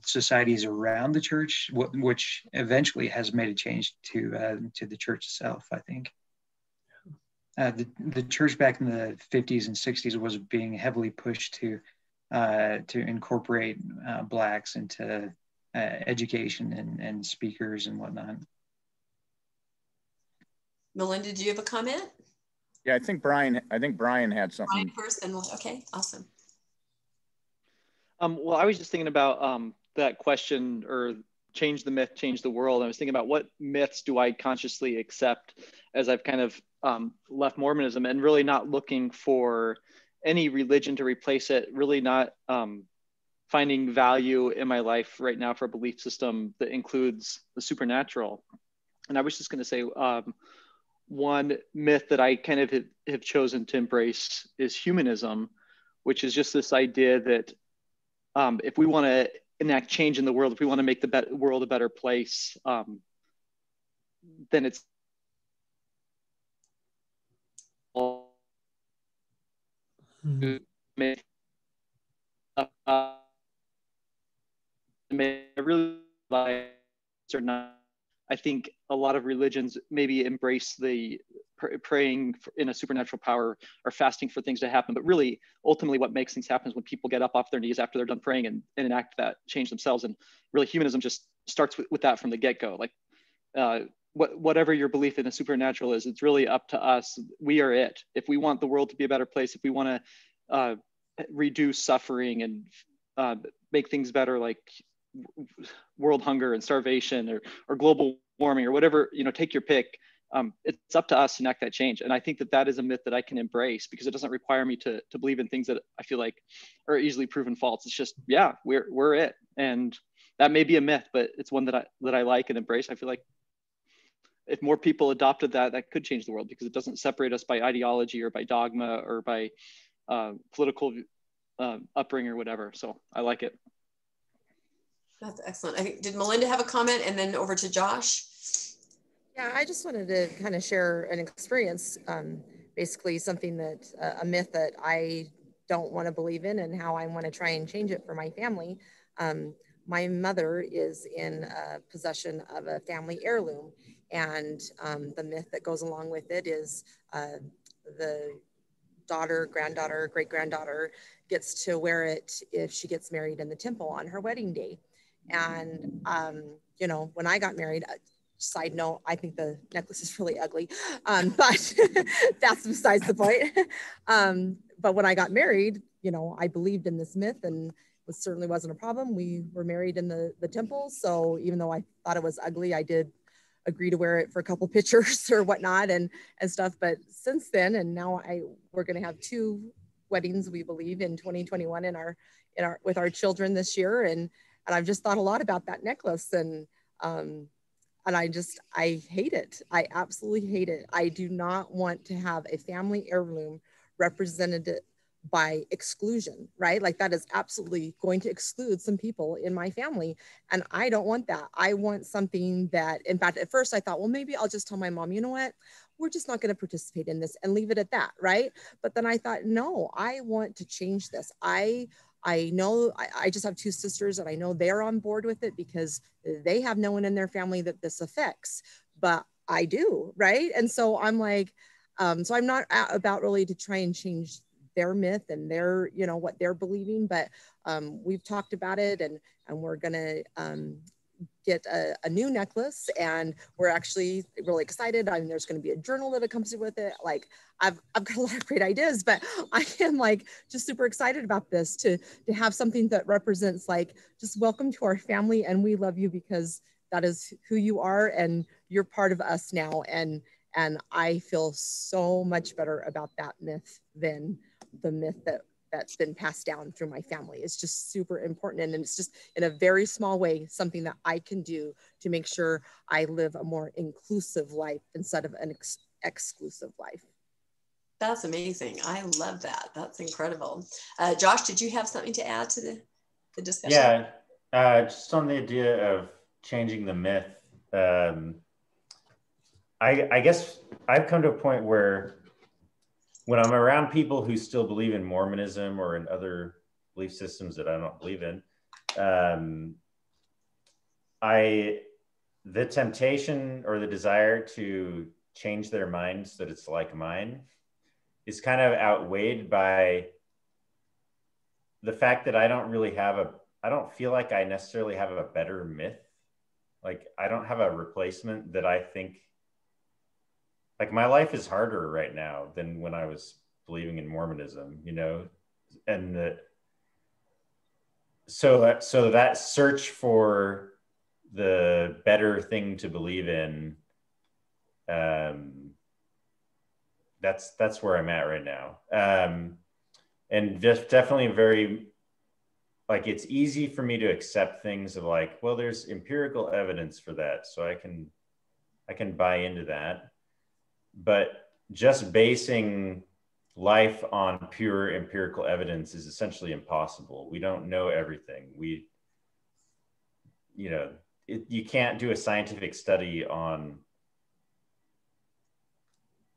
societies around the church, which eventually has made a change to the church itself, I think. The church back in the 50s and 60s was being heavily pushed to incorporate Blacks into education and speakers and whatnot. Melinda, do you have a comment? Yeah, I think Brian had something. Brian first, and okay, awesome. Well, I was just thinking about that question, or change the myth, change the world. I was thinking about, what myths do I consciously accept as I've kind of left Mormonism, and really not looking for any religion to replace it, really not finding value in my life right now for a belief system that includes the supernatural. And I was just going to say, one myth that I kind of have chosen to embrace is humanism, which is just this idea that if we want to enact change in the world, if we want to make the world a better place, then it's really or not. I think a lot of religions maybe embrace the praying in a supernatural power or fasting for things to happen, but really ultimately what makes things happen is when people get up off their knees after they're done praying and enact that change themselves. And really humanism just starts with that from the get-go. Like whatever your belief in the supernatural is, it's really up to us. We are it. If we want the world to be a better place, if we want to reduce suffering and make things better, like world hunger and starvation or global warming or whatever, take your pick. It's up to us to enact that change. And I think that is a myth that I can embrace, because it doesn't require me to believe in things that I feel like are easily proven false. It's just, yeah, we're it. And that may be a myth, but it's one that I like and embrace. I feel like if more people adopted that could change the world, because it doesn't separate us by ideology or by dogma or by political upbringing or whatever. So I like it. That's excellent. I think, did Melinda have a comment, and then over to Josh? Yeah, I just wanted to kind of share an experience, basically something that, a myth that I don't want to believe in, and how I want to try and change it for my family. My mother is in possession of a family heirloom, and the myth that goes along with it is the daughter, granddaughter, great-granddaughter gets to wear it if she gets married in the temple on her wedding day. And, when I got married, side note, I think the necklace is really ugly, but that's besides the point. But when I got married, I believed in this myth, and it certainly wasn't a problem. We were married in the temple. So even though I thought it was ugly, I did agree to wear it for a couple pictures or whatnot and stuff. But since then, and now we're going to have 2 weddings, we believe, in 2021 with our children this year. And I've just thought a lot about that necklace, and I hate it. I absolutely hate it. I do not want to have a family heirloom represented by exclusion, right? Like, that is absolutely going to exclude some people in my family. And I don't want that. I want something that, in fact, at first I thought, well, maybe I'll just tell my mom, you know what? We're just not going to participate in this and leave it at that, right? But then I thought, no, I want to change this. I I know I just have two sisters, and I know they're on board with it because they have no one in their family that this affects, but I do, right? And so I'm like, so I'm not about really to try and change their myth and their, you know, what they're believing, but we've talked about it, and we're gonna get a new necklace, and we're actually really excited. I mean, there's going to be a journal that comes with it. Like I've got a lot of great ideas, but I am like just super excited about this to have something that represents like just welcome to our family, and we love you because that is who you are, and you're part of us now. And I feel so much better about that myth than the myth that's been passed down through my family. It's just super important. And it's just in a very small way, something that I can do to make sure I live a more inclusive life instead of an exclusive life. That's amazing. I love that. That's incredible. Josh, did you have something to add to the discussion? Yeah, just on the idea of changing the myth. I guess I've come to a point where when I'm around people who still believe in Mormonism or in other belief systems that I don't believe in, the temptation or the desire to change their minds so that it's like mine is kind of outweighed by the fact that I don't feel like I necessarily have a better myth. Like I don't have a replacement that I think, like my life is harder right now than when I was believing in Mormonism, you know? And so that search for the better thing to believe in, that's where I'm at right now. And just definitely very, like, it's easy for me to accept things of like, well, there's empirical evidence for that. So I can buy into that. But just basing life on pure empirical evidence is essentially impossible. We don't know everything. You can't do a scientific study on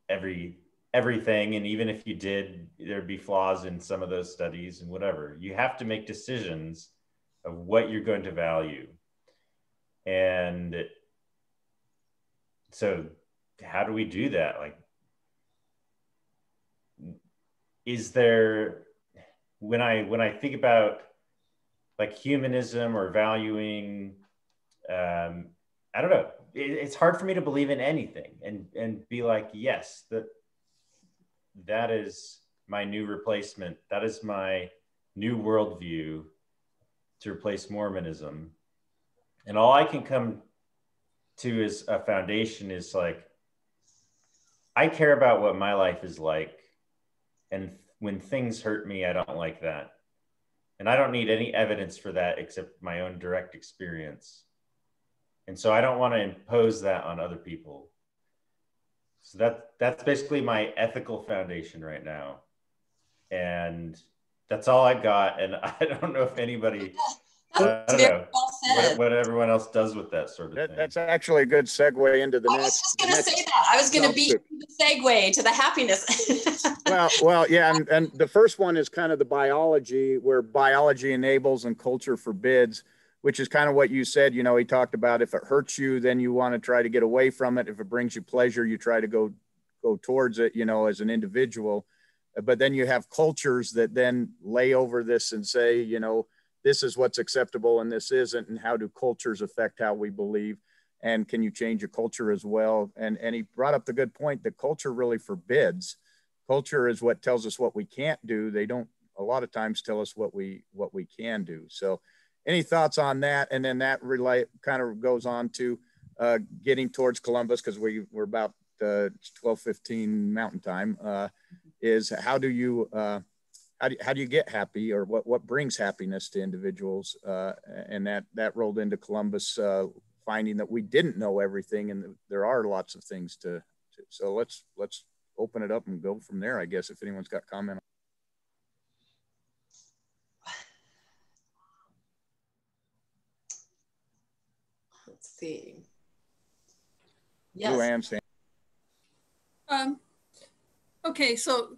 everything. And even if you did, there'd be flaws in some of those studies and whatever. You have to make decisions of what you're going to value. And so how do we do that? Like, is there, when I think about like humanism or valuing, I don't know, it's hard for me to believe in anything and be like, yes, that is my new replacement. That is my new worldview to replace Mormonism. And all I can come to as a foundation is like, I care about what my life is like. And when things hurt me, I don't like that. And I don't need any evidence for that except my own direct experience. And so I don't want to impose that on other people. So that's basically my ethical foundation right now. And that's all I got. And I don't know if anybody, I don't know what everyone else does with that sort of thing. That's actually a good segue into the next. I was just going to say that. I was going to beat the segue to the happiness. well, yeah. And the first one is kind of the biology, where biology enables and culture forbids, which is kind of what you said. You know, he talked about if it hurts you, then you want to try to get away from it. If it brings you pleasure, you try to go towards it, you know, as an individual. But then you have cultures that then lay over this and say, you know, this is what's acceptable and this isn't, and how do cultures affect how we believe, and can you change a culture as well? And he brought up the good point that culture really forbids. Culture is what tells us what we can't do. They don't a lot of times tell us what we can do. So any thoughts on that? And then that kind of goes on to getting towards Columbus, because we're about 12:15 Mountain Time, is how do you get happy, or what brings happiness to individuals? And that rolled into Columbus finding that we didn't know everything, and there are lots of things to. So let's open it up and go from there, I guess, if anyone's got comment. Let's see. Yes. Okay, so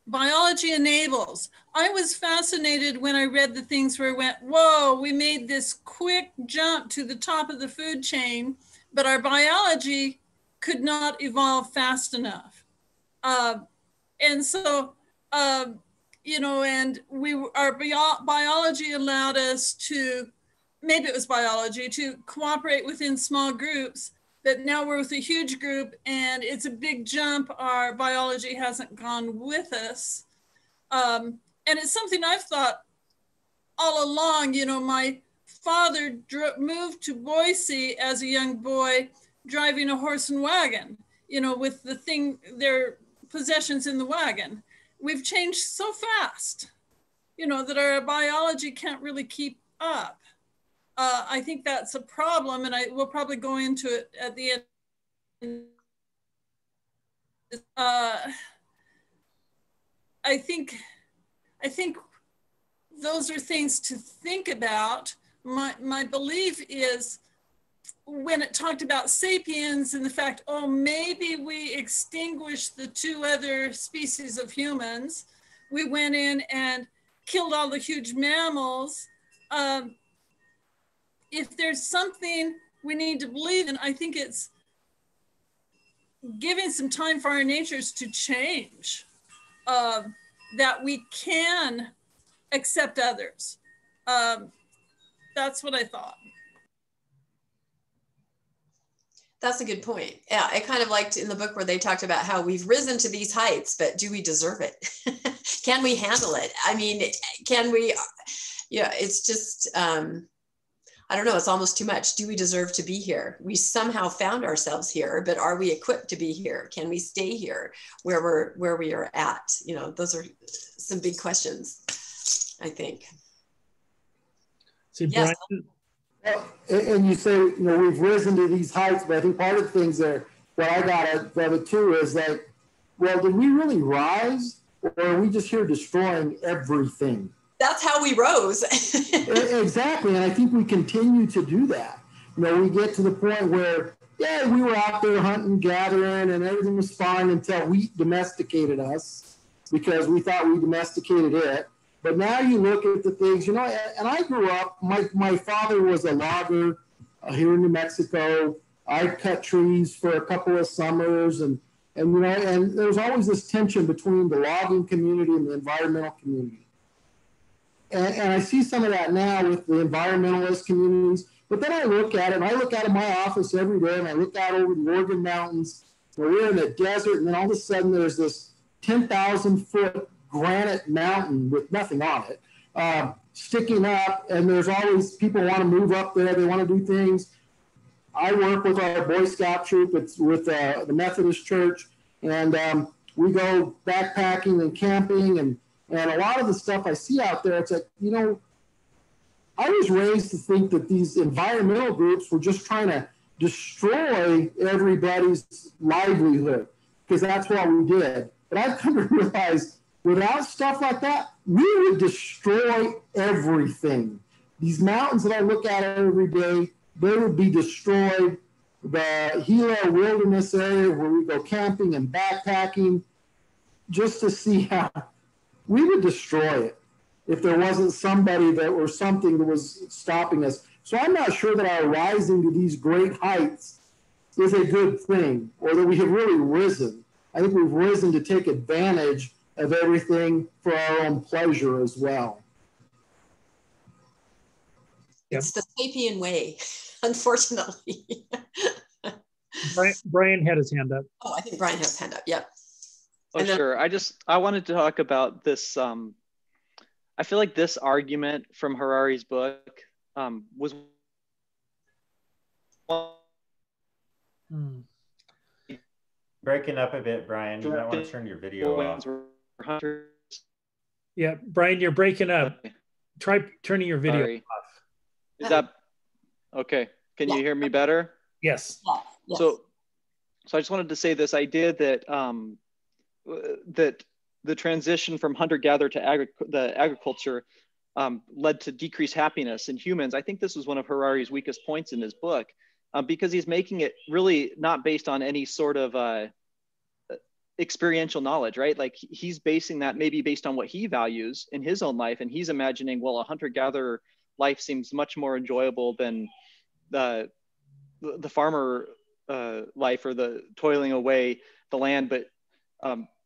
biology enables. I was fascinated when I read the things where I went, whoa, we made this quick jump to the top of the food chain, but our biology could not evolve fast enough. And so, you know, and our biology allowed us to, maybe it was biology, to cooperate within small groups, but now we're with a huge group and it's a big jump. Our biology hasn't gone with us. And it's something I've thought all along. You know, my father moved to Boise as a young boy, driving a horse and wagon, you know, with their possessions in the wagon. We've changed so fast, you know, that our biology can't really keep up. I think that's a problem, and we'll probably go into it at the end. I think those are things to think about. My belief is, when it talked about sapiens and the fact, oh, maybe we extinguished the two other species of humans, we went in and killed all the huge mammals. If there's something we need to believe in, I think it's giving some time for our natures to change, that we can accept others. That's what I thought. That's a good point. Yeah, I kind of liked in the book where they talked about how we've risen to these heights, but do we deserve it? Can we handle it? I mean, can we, yeah, it's just, I don't know, it's almost too much. Do we deserve to be here? We somehow found ourselves here, but are we equipped to be here? Can we stay here where we are at? You know, those are some big questions, I think. See, yes. Brian? And you say, you know, we've risen to these heights, but I think part of the things there, what I got out of it too, is that, well, did we really rise, or are we just here destroying everything? That's how we rose. Exactly, and I think we continue to do that. You know, we get to the point where, yeah, we were out there hunting, gathering, and everything was fine until wheat domesticated us, because we thought we domesticated it. But now you look at the things, you know, and I grew up, my father was a logger here in New Mexico. I cut trees for a couple of summers, and you know, and there was always this tension between the logging community and the environmental community. And I see some of that now with the environmentalist communities. But then I look at it, and I look out of my office every day, and I look out over the Oregon mountains, where we're in the desert, and then all of a sudden there's this 10,000-foot granite mountain with nothing on it, sticking up, and there's always people want to move up there, they want to do things. I work with our Boy Scout troop, it's with the Methodist Church, and we go backpacking and camping, and a lot of the stuff I see out there, it's like, you know, I was raised to think that these environmental groups were just trying to destroy everybody's livelihood, because that's what we did. But I've come to realize, without stuff like that, we would destroy everything. These mountains that I look at every day, they would be destroyed. The Gila Wilderness area where we go camping and backpacking, just to see how we would destroy it if there wasn't somebody that or something that was stopping us. So I'm not sure that our rising to these great heights is a good thing, or that we have really risen. I think we've risen to take advantage of everything for our own pleasure as well. It's the sapien way, unfortunately. Brian had his hand up. Oh, I think Brian has his hand up, yep. Oh, sure. I wanted to talk about this. I feel like this argument from Harari's book was breaking up a bit, Brian. You might want to turn your video off. Yeah, Brian, you're breaking up. Try turning your video Sorry. off. Is that okay? Can you hear me better? Yes. Yes. So I just wanted to say this idea that that the transition from hunter-gatherer to the agriculture led to decreased happiness in humans. I think this was one of Harari's weakest points in his book, because he's making it really not based on any sort of experiential knowledge, right? Like he's basing that maybe based on what he values in his own life. And he's imagining, well, a hunter-gatherer life seems much more enjoyable than the farmer life or the toiling away the land. But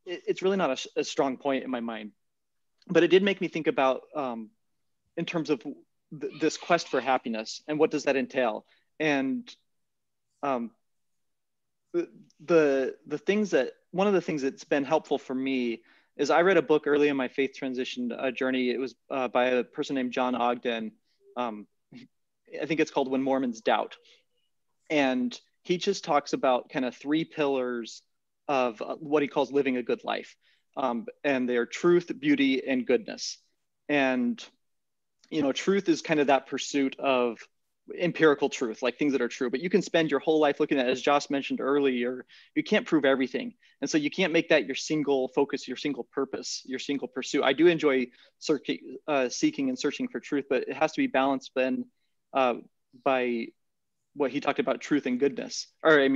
it's really not a strong point in my mind. But it did make me think about in terms of this quest for happiness and what does that entail? And the things that, one of the things that's been helpful for me is I read a book early in my faith transition journey. It was by a person named John Ogden. I think it's called When Mormons Doubt. And he just talks about kind of 3 pillars of what he calls living a good life. And they are truth, beauty, and goodness. And, you know, truth is kind of that pursuit of empirical truth, like things that are true, but you can spend your whole life looking at, as Josh mentioned earlier, you can't prove everything. And so you can't make that your single focus, your single purpose, your single pursuit. I do enjoy seeking and searching for truth, but it has to be balanced then by what he talked about, truth and goodness, or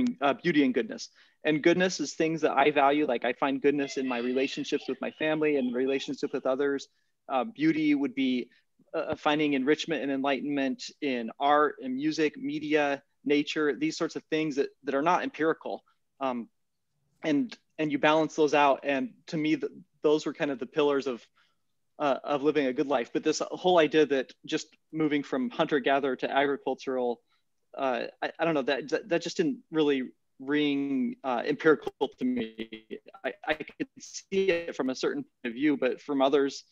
beauty and goodness. And goodness is things that I value. Like I find goodness in my relationships with my family and relationships with others. Beauty would be finding enrichment and enlightenment in art and music, media, nature, these sorts of things that are not empirical. And you balance those out. And to me, those were kind of the pillars of living a good life. But this whole idea that just moving from hunter-gatherer to agricultural, I don't know, that just didn't really ring empirical to me. I could see it from a certain point of view, but from others,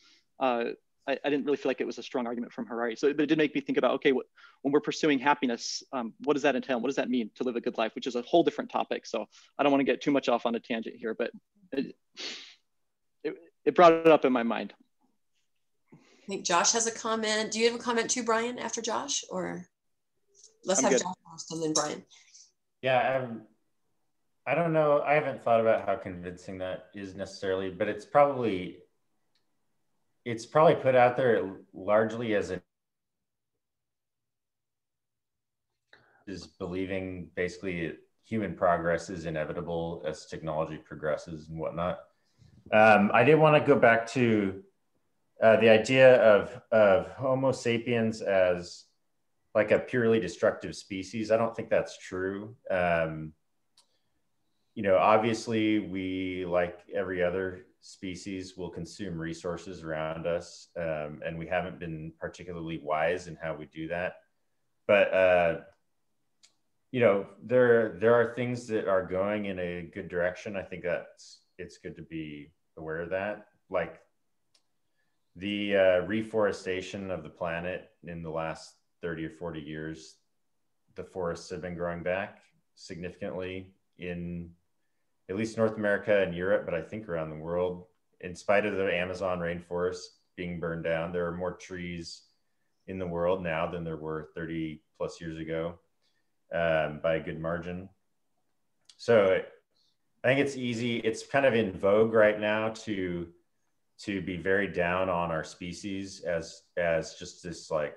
I didn't really feel like it was a strong argument from Harari. So it did make me think about, okay, when we're pursuing happiness, what does that entail? What does that mean to live a good life, which is a whole different topic. So I don't want to get too much off on a tangent here, but it brought it up in my mind. I think Josh has a comment. Do you have a comment too, Brian, after Josh? Or let's have Josh first and then Brian. Yeah, I don't know. I haven't thought about how convincing that is necessarily, but it's probably put out there largely as is believing basically human progress is inevitable as technology progresses and whatnot. I did want to go back to the idea of Homo sapiens as like a purely destructive species. I don't think that's true. You know, obviously we, like every other species, will consume resources around us, and we haven't been particularly wise in how we do that. But you know, there are things that are going in a good direction. I think it's good to be aware of that. Like the reforestation of the planet in the last 30 or 40 years, the forests have been growing back significantly in at least North America and Europe, but I think around the world. In spite of the Amazon rainforest being burned down, there are more trees in the world now than there were 30 plus years ago, by a good margin. So I think it's easy. It's kind of in vogue right now to be very down on our species as just this like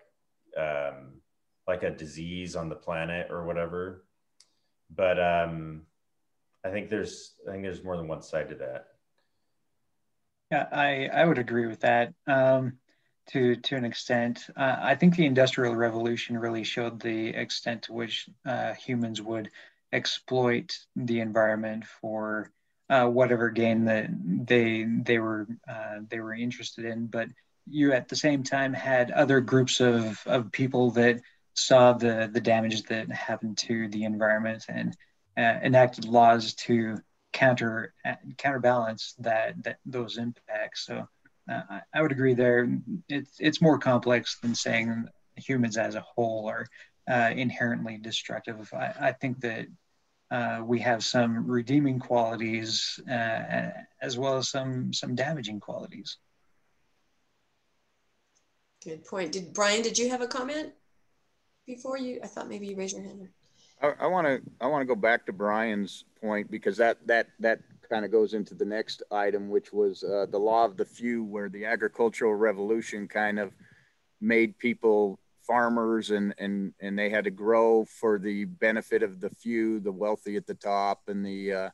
a disease on the planet or whatever. But I think there's more than one side to that. Yeah, I would agree with that to an extent. I think the Industrial Revolution really showed the extent to which humans would exploit the environment for whatever gain that they were interested in. But you at the same time had other groups of people that saw the damage that happened to the environment and enacted laws to counterbalance those impacts. So I would agree there. It's more complex than saying humans as a whole are inherently destructive. I think that we have some redeeming qualities as well as some damaging qualities. Good point. Brian, did you have a comment before you? I thought maybe you raised your hand. I want to go back to Brian's point, because that kind of goes into the next item, which was the law of the few, where the agricultural revolution kind of made people farmers and they had to grow for the benefit of the few, the wealthy at the top, and the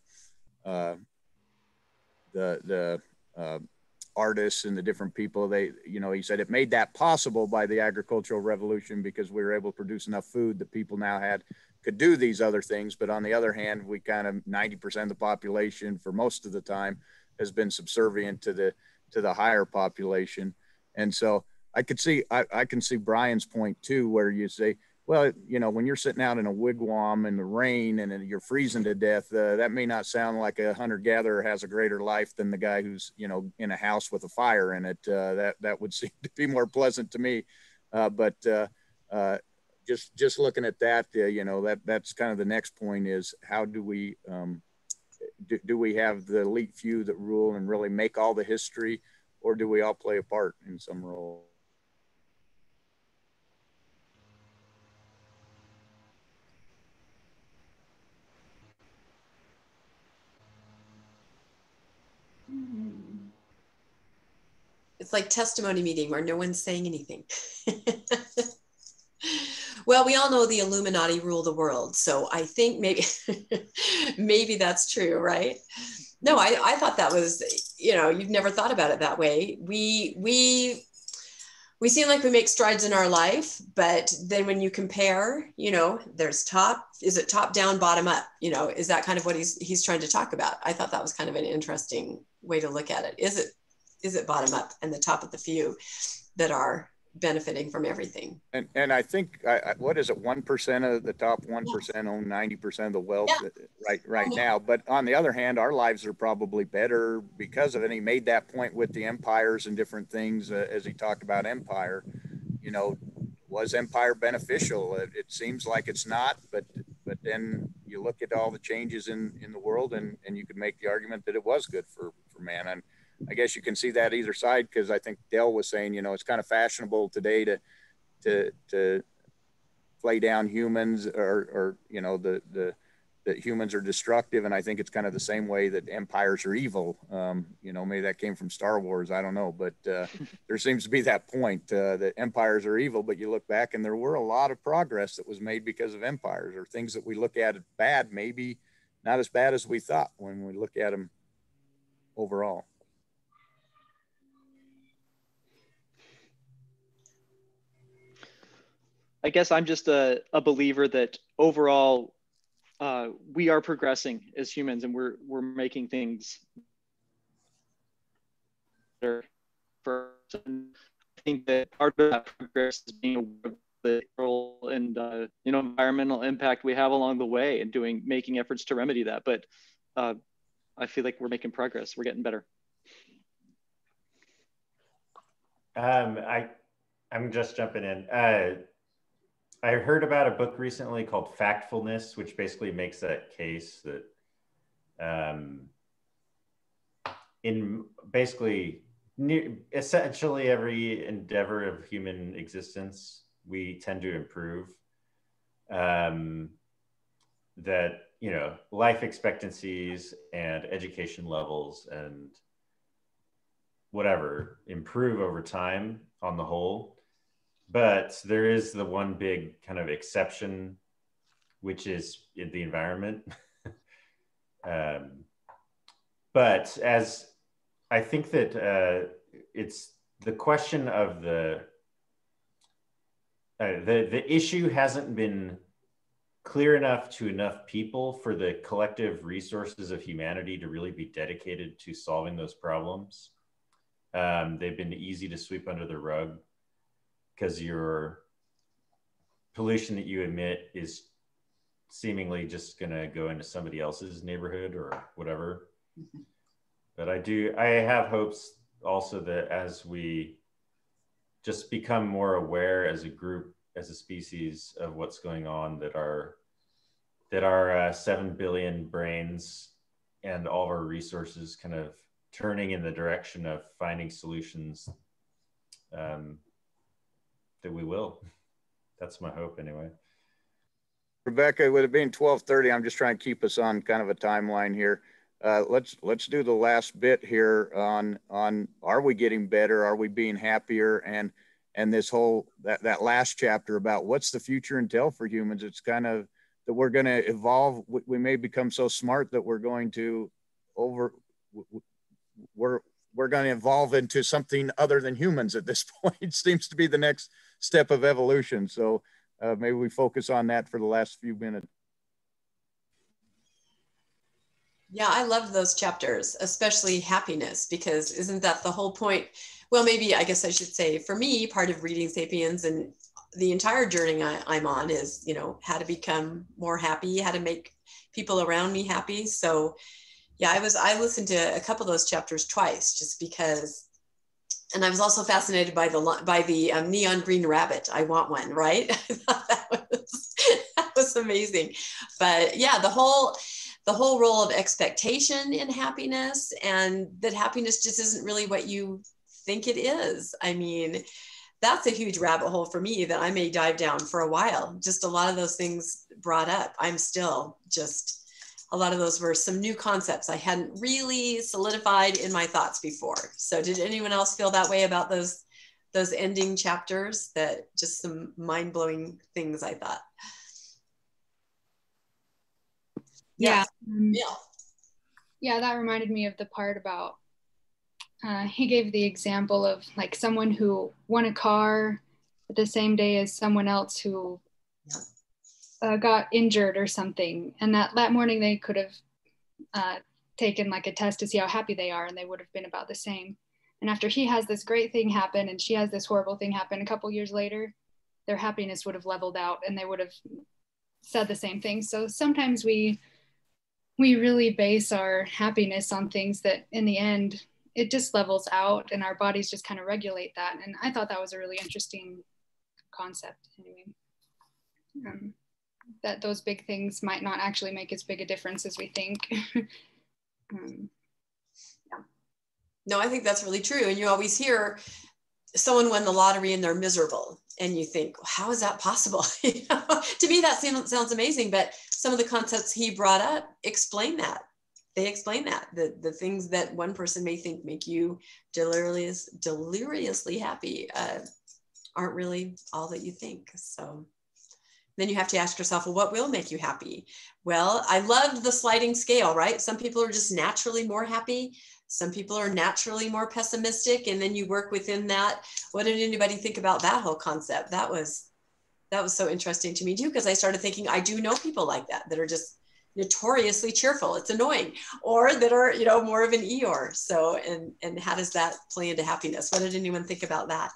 artists and the different people, he said it made that possible by the agricultural revolution because we were able to produce enough food that people now could do these other things. But on the other hand, we kind of 90% of the population for most of the time has been subservient to the higher population. And so I can see Brian's point too, where you say, well, when you're sitting out in a wigwam in the rain and you're freezing to death, that may not sound like a hunter-gatherer has a greater life than the guy who's, in a house with a fire in it. That would seem to be more pleasant to me. But just looking at that, that's kind of the next point is how do we, do we have the elite few that rule and really make all the history, or do we all play a part in some role? It's like testimony meeting where no one's saying anything. Well, we all know the Illuminati rule the world. So I think maybe that's true, right? No, I thought that was, you've never thought about it that way. We seem like we make strides in our life, but then when you compare, there's is it top down, bottom up? Is that kind of what he's trying to talk about? I thought that was kind of an interesting way to look at it. Is it bottom up and the top of the few that are benefiting from everything? And I think, what is it? 1% of the top 1% own 90% of the wealth right now. But on the other hand, our lives are probably better because of it. And he made that point with the empires and different things as he talked about empire. Was empire beneficial? It seems like it's not, but then you look at all the changes in the world and you could make the argument that it was good for man. And I guess you can see that either side, because I think Dell was saying, it's kind of fashionable today to play down humans or that humans are destructive. And I think it's kind of the same way that empires are evil. Maybe that came from Star Wars. I don't know. But there seems to be that point that empires are evil. But you look back and there were a lot of progress that was made because of empires, or things that we look at as bad, maybe not as bad as we thought when we look at them overall. I guess I'm just a believer that overall we are progressing as humans, and we're making things better. I think that part of that progress is being aware of the role and environmental impact we have along the way, and making efforts to remedy that. But I feel like we're making progress. We're getting better. I'm just jumping in. I heard about a book recently called Factfulness, which basically makes that case that in basically essentially every endeavor of human existence, we tend to improve. That, life expectancies and education levels and whatever improve over time on the whole. But there is the one big kind of exception, which is in the environment. But as I think that it's the question of the issue hasn't been clear enough to enough people for the collective resources of humanity to really be dedicated to solving those problems. They've been easy to sweep under the rug, because your pollution that you emit is seemingly just going to go into somebody else's neighborhood or whatever. Mm-hmm. But I have hopes also that as we just become more aware as a group, as a species, of what's going on, that our 7 billion brains and all of our resources kind of turning in the direction of finding solutions, that we will. That's my hope anyway. Rebecca, with it being 12:30, I'm just trying to keep us on kind of a timeline here. Let's do the last bit here on are we getting better? Are we being happier? And this whole, that last chapter about what's the future entail for humans. It's kind of that we're going to evolve. We may become so smart that we're going to we're going to evolve into something other than humans at this point. Seems to be the next step of evolution. So maybe we focus on that for the last few minutes. Yeah, I loved those chapters, especially happiness, because isn't that the whole point? Well, maybe I guess I should say for me, part of reading Sapiens and the entire journey I'm on is, you know, how to become more happy, how to make people around me happy. So yeah, I listened to a couple of those chapters twice just because, and I was also fascinated by the neon green rabbit. I want one, right? I thought that was amazing. But yeah, the whole role of expectation in happiness, and that happiness just isn't really what you think it is. I mean, that's a huge rabbit hole for me that I may dive down for a while. Just a lot of those things brought up. I'm still just, a lot of those were some new concepts I hadn't really solidified in my thoughts before. So did anyone else feel that way about those ending chapters? That just some mind-blowing things, I thought. Yeah. Yeah. Yeah, that reminded me of the part about, he gave the example of like someone who won a car the same day as someone else who got injured or something. And that morning they could have taken like a test to see how happy they are, and they would have been about the same. And after he has this great thing happen and she has this horrible thing happen, a couple years later, their happiness would have leveled out and they would have said the same thing. So sometimes we really base our happiness on things that in the end, it just levels out and our bodies just kind of regulate that. And I thought that was a really interesting concept anyway. That those big things might not actually make as big a difference as we think. Yeah. No, I think that's really true. And you always hear someone won the lottery and they're miserable. And you think, well, how is that possible? You know, to me, that sounds amazing. But some of the concepts he brought up explain that. They explain that. The things that one person may think make you deliriously happy aren't really all that you think. So then you have to ask yourself, well, what will make you happy? Well, I loved the sliding scale, right? Some people are just naturally more happy. Some people are naturally more pessimistic. And then you work within that. What did anybody think about that whole concept? That was so interesting to me too, because I started thinking, I do know people like that are just notoriously cheerful. It's annoying. Or that are, you know, more of an Eeyore. So, and how does that play into happiness? What did anyone think about that?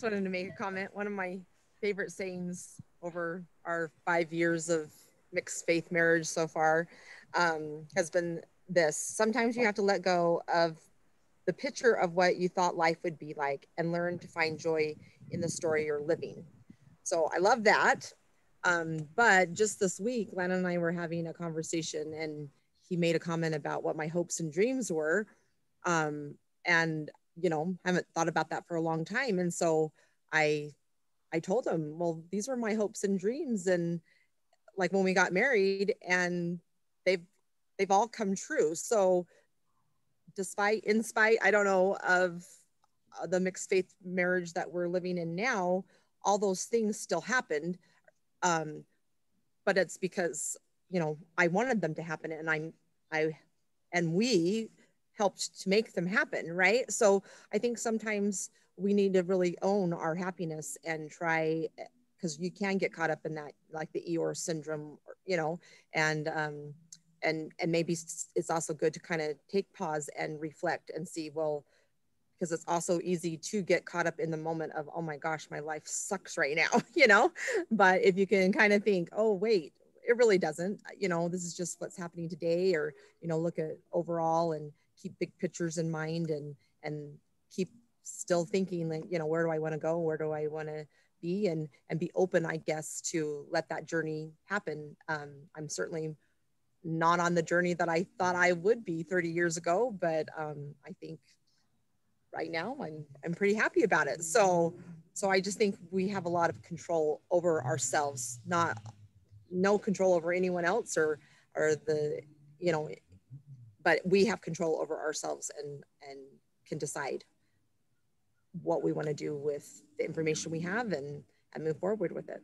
I wanted to make a comment. One of my favorite sayings over our 5 years of mixed faith marriage so far has been this: sometimes you have to let go of the picture of what you thought life would be like and learn to find joy in the story you're living. So I love that. But just this week, Lana and I were having a conversation and he made a comment about what my hopes and dreams were. And you know, haven't thought about that for a long time. And so I told him, well, these were my hopes and dreams. And like when we got married, and they've all come true. So in spite, I don't know, of the mixed faith marriage that we're living in now, all those things still happened. But it's because, you know, I wanted them to happen, and we helped to make them happen, right? So I think sometimes we need to really own our happiness and try, because you can get caught up in that, like the Eeyore syndrome, you know, and maybe it's also good to kind of take pause and reflect and see, well, because it's also easy to get caught up in the moment of, oh my gosh, my life sucks right now, you know? But if you can kind of think, oh, wait, it really doesn't, you know, this is just what's happening today, or, you know, look at overall and keep big pictures in mind and keep still thinking like, you know, where do I want to go? Where do I want to be? And be open, I guess, to let that journey happen. I'm certainly not on the journey that I thought I would be 30 years ago, but I think right now I'm pretty happy about it. So I just think we have a lot of control over ourselves, no control over anyone else or the, you know, but we have control over ourselves and can decide what we want to do with the information we have and move forward with it.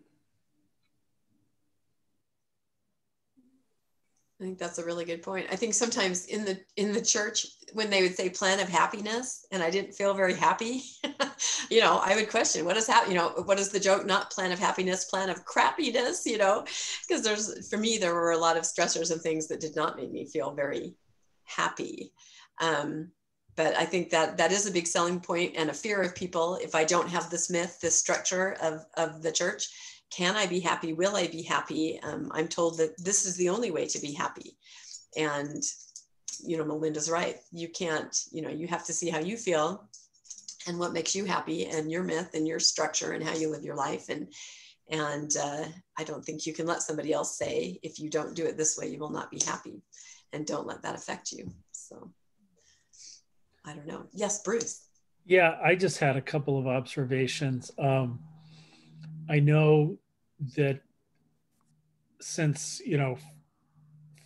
I think that's a really good point. I think sometimes in the church, when they would say plan of happiness, and I didn't feel very happy, you know, I would question what is you know, what is the joke? Not plan of happiness, plan of crappiness, you know, because for me, there were a lot of stressors and things that did not make me feel very happy. But I think that is a big selling point and a fear of people. If I don't have this myth, this structure of the church, can I be happy? Will I be happy? I'm told that this is the only way to be happy. And, you know, Melinda's right. You can't, you know, you have to see how you feel and what makes you happy and your myth and your structure and how you live your life. And I don't think you can let somebody else say, if you don't do it this way, you will not be happy, and don't let that affect you. So I don't know. Yes, Bruce. Yeah, I just had a couple of observations. I know that since, you know,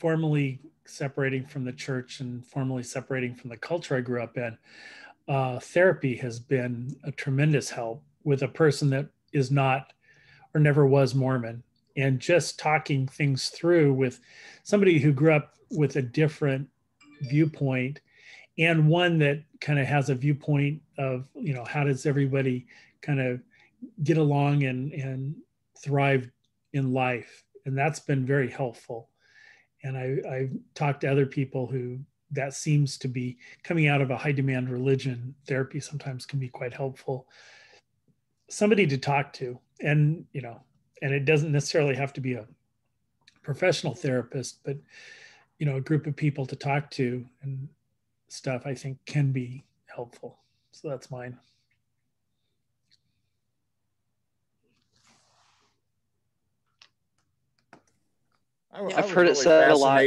formally separating from the church and formally separating from the culture I grew up in, therapy has been a tremendous help with a person that is not or never was Mormon, and just talking things through with somebody who grew up with a different viewpoint, and one that kind of has a viewpoint of, you know, how does everybody kind of get along and thrive in life. And that's been very helpful. And I've talked to other people who that seems to be coming out of a high demand religion. Therapy sometimes can be quite helpful. Somebody to talk to, and, you know, and it doesn't necessarily have to be a professional therapist, but, you know, a group of people to talk to and stuff, I think can be helpful. So that's mine. I've heard it said a lot.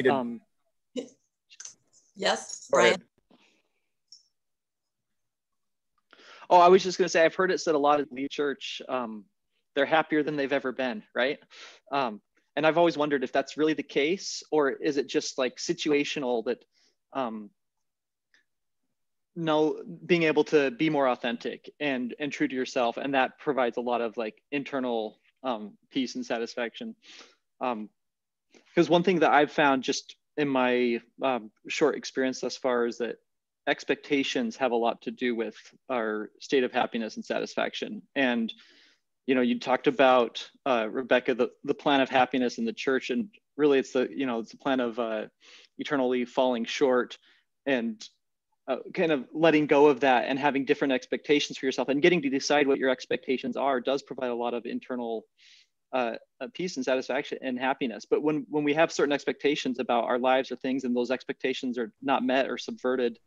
Yes, Brian. Oh, I was just going to say, I've heard it said a lot in the church. They're happier than they've ever been, right? And I've always wondered if that's really the case, or is it just like situational that, no, being able to be more authentic and true to yourself, and that provides a lot of like internal peace and satisfaction. Because one thing that I've found just in my short experience thus far is that expectations have a lot to do with our state of happiness and satisfaction. And, you know, you talked about, Rebecca, the plan of happiness in the church, and really it's the, you know, it's the plan of eternally falling short, and kind of letting go of that and having different expectations for yourself, and getting to decide what your expectations are does provide a lot of internal peace and satisfaction and happiness. But when we have certain expectations about our lives or things, and those expectations are not met or subverted,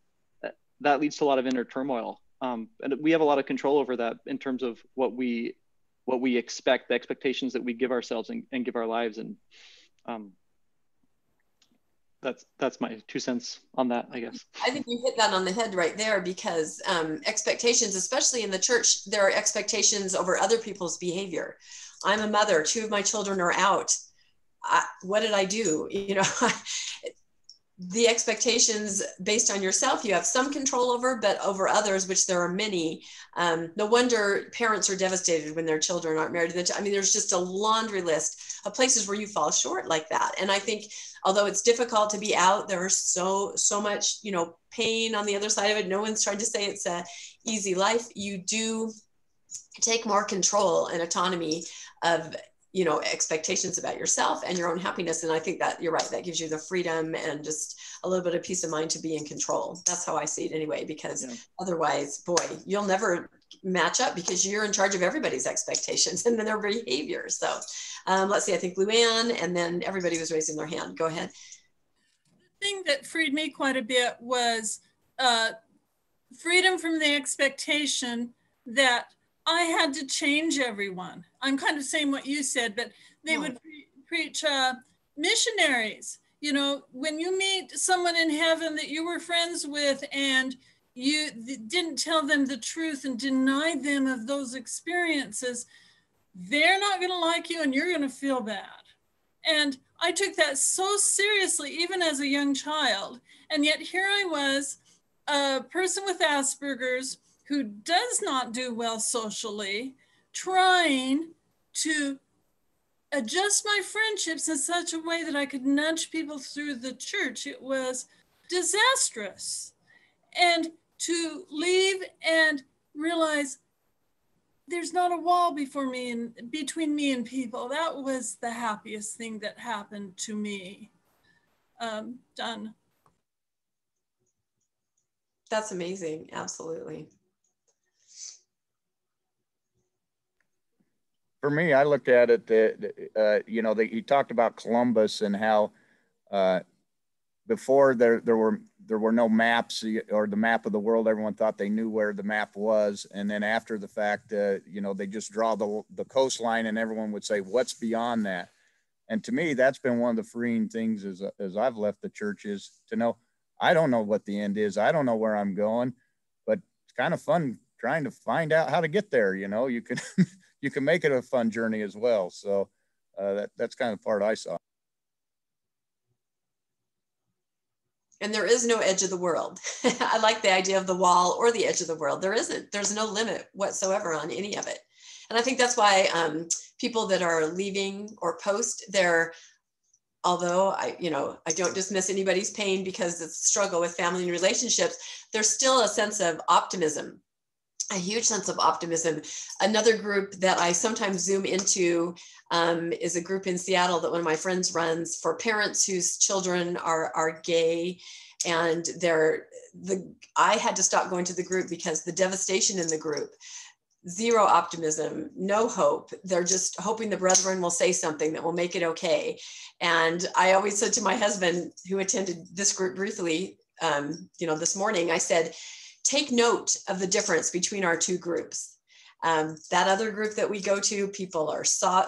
that leads to a lot of inner turmoil. And we have a lot of control over that in terms of what we expect, the expectations that we give ourselves and give our lives. And that's my 2 cents on that, I guess. I think you hit that on the head right there, because expectations, especially in the church, there are expectations over other people's behavior. I'm a mother, 2 of my children are out. What did I do? You know, the expectations based on yourself, you have some control over, but over others, which there are many. No wonder parents are devastated when their children aren't married. I mean, there's just a laundry list of places where you fall short like that. And I think, although it's difficult to be out, there's so much, you know, pain on the other side of it. No one's trying to say it's a easy life. You do take more control and autonomy of, you know, expectations about yourself and your own happiness. And I think that you're right, that gives you the freedom and just a little bit of peace of mind to be in control. That's how I see it anyway, because otherwise, boy, you'll never match up, because you're in charge of everybody's expectations and then their behavior. So let's see, I think Luann, and then everybody was raising their hand. Go ahead. The thing that freed me quite a bit was freedom from the expectation that I had to change everyone. I'm kind of saying what you said, but they would preach missionaries. You know, when you meet someone in heaven that you were friends with and you didn't tell them the truth and deny them of those experiences, they're not going to like you and you're going to feel bad. And I took that so seriously, even as a young child. And yet here I was, a person with Asperger's, who does not do well socially, trying to adjust my friendships in such a way that I could nudge people through the church. It was disastrous. And to leave and realize there's not a wall before me and between me and people, that was the happiest thing that happened to me. Done. That's amazing. Absolutely. For me, I looked at it that, you know, he talked about Columbus and how before there were no maps or the map of the world. Everyone thought they knew where the map was. And then after the fact, you know, they just draw the coastline and everyone would say, what's beyond that? And to me, that's been one of the freeing things as I've left the church, is to know, I don't know what the end is. I don't know where I'm going, but it's kind of fun trying to find out how to get there. You know, you can, you can make it a fun journey as well. So that's kind of the part I saw. And there is no edge of the world. I like the idea of the wall or the edge of the world. There isn't. There's no limit whatsoever on any of it. And I think that's why people that are leaving or post, although I don't dismiss anybody's pain because it's a struggle with family and relationships, there's still a sense of optimism, a huge sense of optimism. Another group that I sometimes zoom into is a group in Seattle that one of my friends runs for parents whose children are gay. And I had to stop going to the group because the devastation in the group, zero optimism, no hope. They're just hoping the brethren will say something that will make it okay. And I always said to my husband, who attended this group briefly, this morning, I said, take note of the difference between our two groups. That other group that we go to, people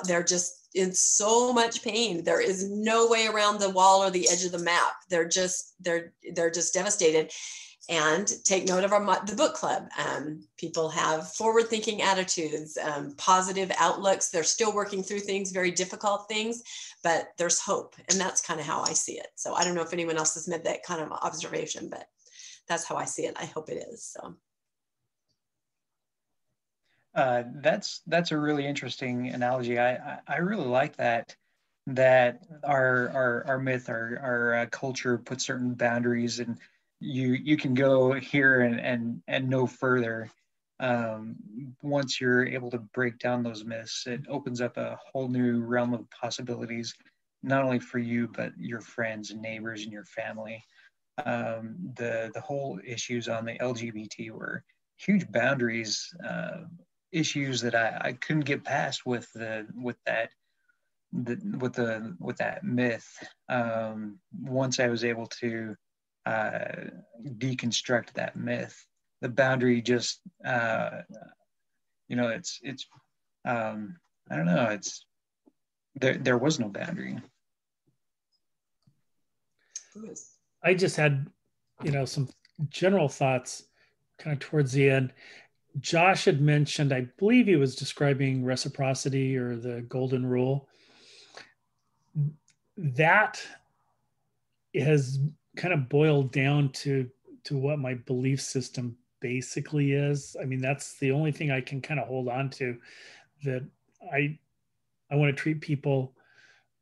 they're just in so much pain. There is no way around the wall or the edge of the map. They're just devastated. And take note of the book club. People have forward-thinking attitudes, positive outlooks. They're still working through things, very difficult things, but there's hope. And that's kind of how I see it. So I don't know if anyone else has made that kind of observation, but that's how I see it. I hope it is. So. That's a really interesting analogy. I really like that our myth, our culture puts certain boundaries, and you can go here and no further. Once you're able to break down those myths, it opens up a whole new realm of possibilities, not only for you, but your friends and neighbors and your family. The whole issues on the LGBT were huge boundaries, issues that I couldn't get past with that myth. Once I was able to deconstruct that myth, the boundary just I don't know, there was no boundary. I just had some general thoughts kind of towards the end. Josh had mentioned, I believe he was describing reciprocity or the golden rule. That has kind of boiled down to what my belief system basically is. I mean, that's the only thing I can kind of hold on to, that I want to treat people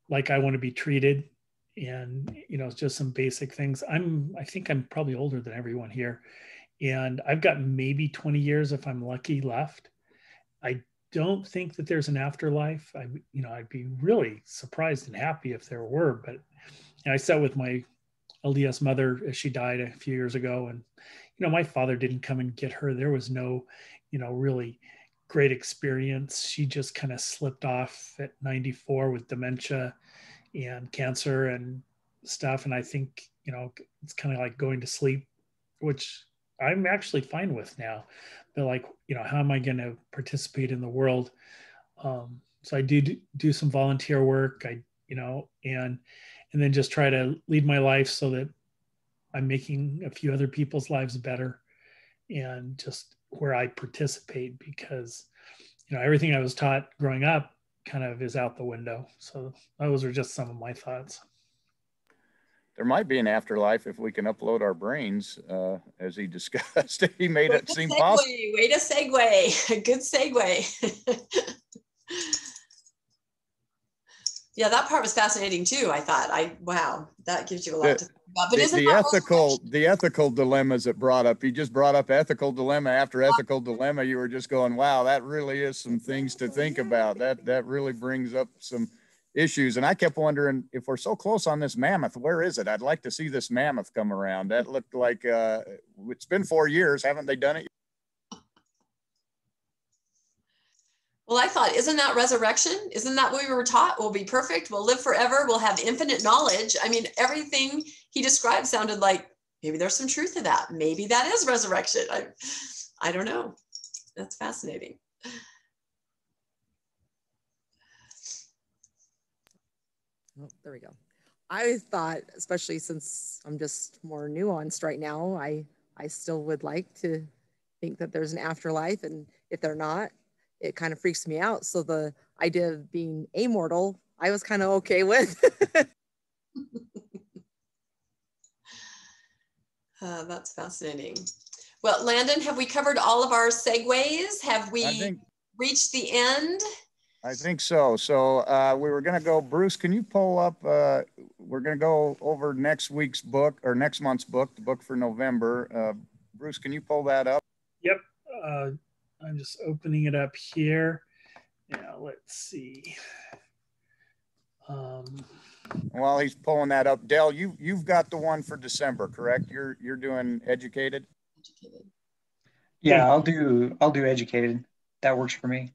like I want to be treated. And, just some basic things. I think I'm probably older than everyone here. And I've got maybe 20 years, if I'm lucky, left. I don't think that there's an afterlife. I'd be really surprised and happy if there were. But I sat with my LDS mother as she died a few years ago. And, my father didn't come and get her. There was no, really great experience. She just kind of slipped off at 94 with dementia and cancer and stuff. And I think, it's kind of like going to sleep, which I'm actually fine with now. But like, how am I going to participate in the world? So I do some volunteer work, and then just try to lead my life so that I'm making a few other people's lives better, and just where I participate, because, everything I was taught growing up kind of is out the window. So those are just some of my thoughts. There might be an afterlife if we can upload our brains, as he discussed. He made it seem possible. Way to segue. Good segue. Yeah, that part was fascinating too. I thought, wow, that gives you a lot to think about. But isn't the ethical dilemmas it brought up? He just brought up ethical dilemma after ethical dilemma. You were just going, wow, that really is some things to think about. That really brings up some issues. And I kept wondering, if we're so close on this mammoth, where is it? I'd like to see this mammoth come around. That looked like it's been 4 years. Haven't they done it? Well, I thought, isn't that resurrection? Isn't that what we were taught? We'll be perfect. We'll live forever. We'll have infinite knowledge. I mean, everything he described sounded like maybe there's some truth to that. Maybe that is resurrection. I don't know. That's fascinating. Oh, there we go. I thought, especially since I'm just more nuanced right now, I still would like to think that there's an afterlife, and if they're not, it kind of freaks me out. So the idea of being amortal, I was kind of okay with. That's fascinating. Well, Landon, have we covered all of our segues? Have we reached the end? I think so. So we were going to go, Bruce, can you pull up, we're going to go over next week's book, or next month's book, the book for November. Bruce, can you pull that up? Yep. I'm just opening it up here. Yeah, let's see. While he's pulling that up, Del, you've got the one for December, correct? You're doing Educated? Yeah, I'll do Educated. That works for me.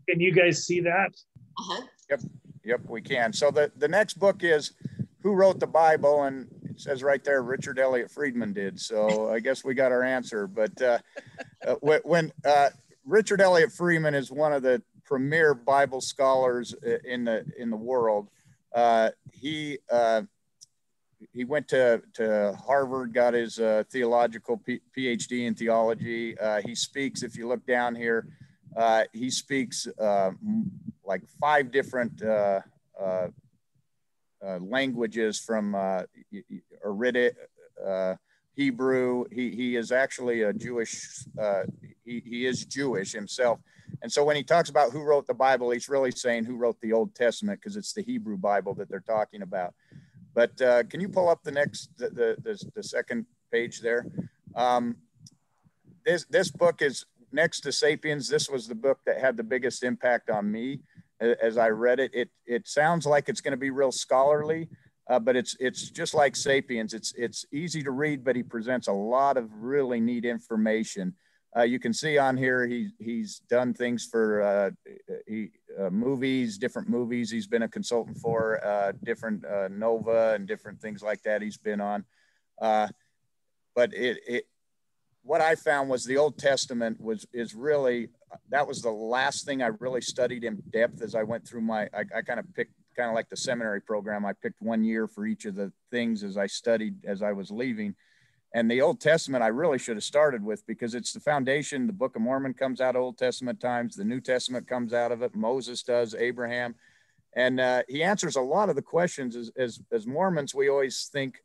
Can you guys see that? Uh-huh. Yep, we can. So the next book is Who Wrote the Bible? And it says right there, Richard Elliott Friedman did. So I guess we got our answer. But when Richard Elliott Friedman is one of the premier Bible scholars in the world. He went to Harvard, got his theological PhD in theology. He speaks, if you look down here, he speaks like 5 different languages, from Arabic, Hebrew. He is actually a Jewish, he is Jewish himself. And so when he talks about who wrote the Bible, he's really saying who wrote the Old Testament, because it's the Hebrew Bible that they're talking about. But can you pull up the next, the second page there? This book is next to Sapiens. This was the book that had the biggest impact on me as I read it. It sounds like it's going to be real scholarly, but it's just like Sapiens. It's easy to read, but he presents a lot of really neat information. You can see on here he's done things for movies, different movies. He's been a consultant for different Nova and different things like that he's been on. But what I found was the Old Testament is really, that was the last thing I really studied in depth as I went through I kind of picked, kind of like the seminary program. I picked 1 year for each of the things as I studied as I was leaving. And the Old Testament, I really should have started with, because it's the foundation. The Book of Mormon comes out of Old Testament times. The New Testament comes out of it. Moses does, Abraham. And he answers a lot of the questions. As Mormons, we always think,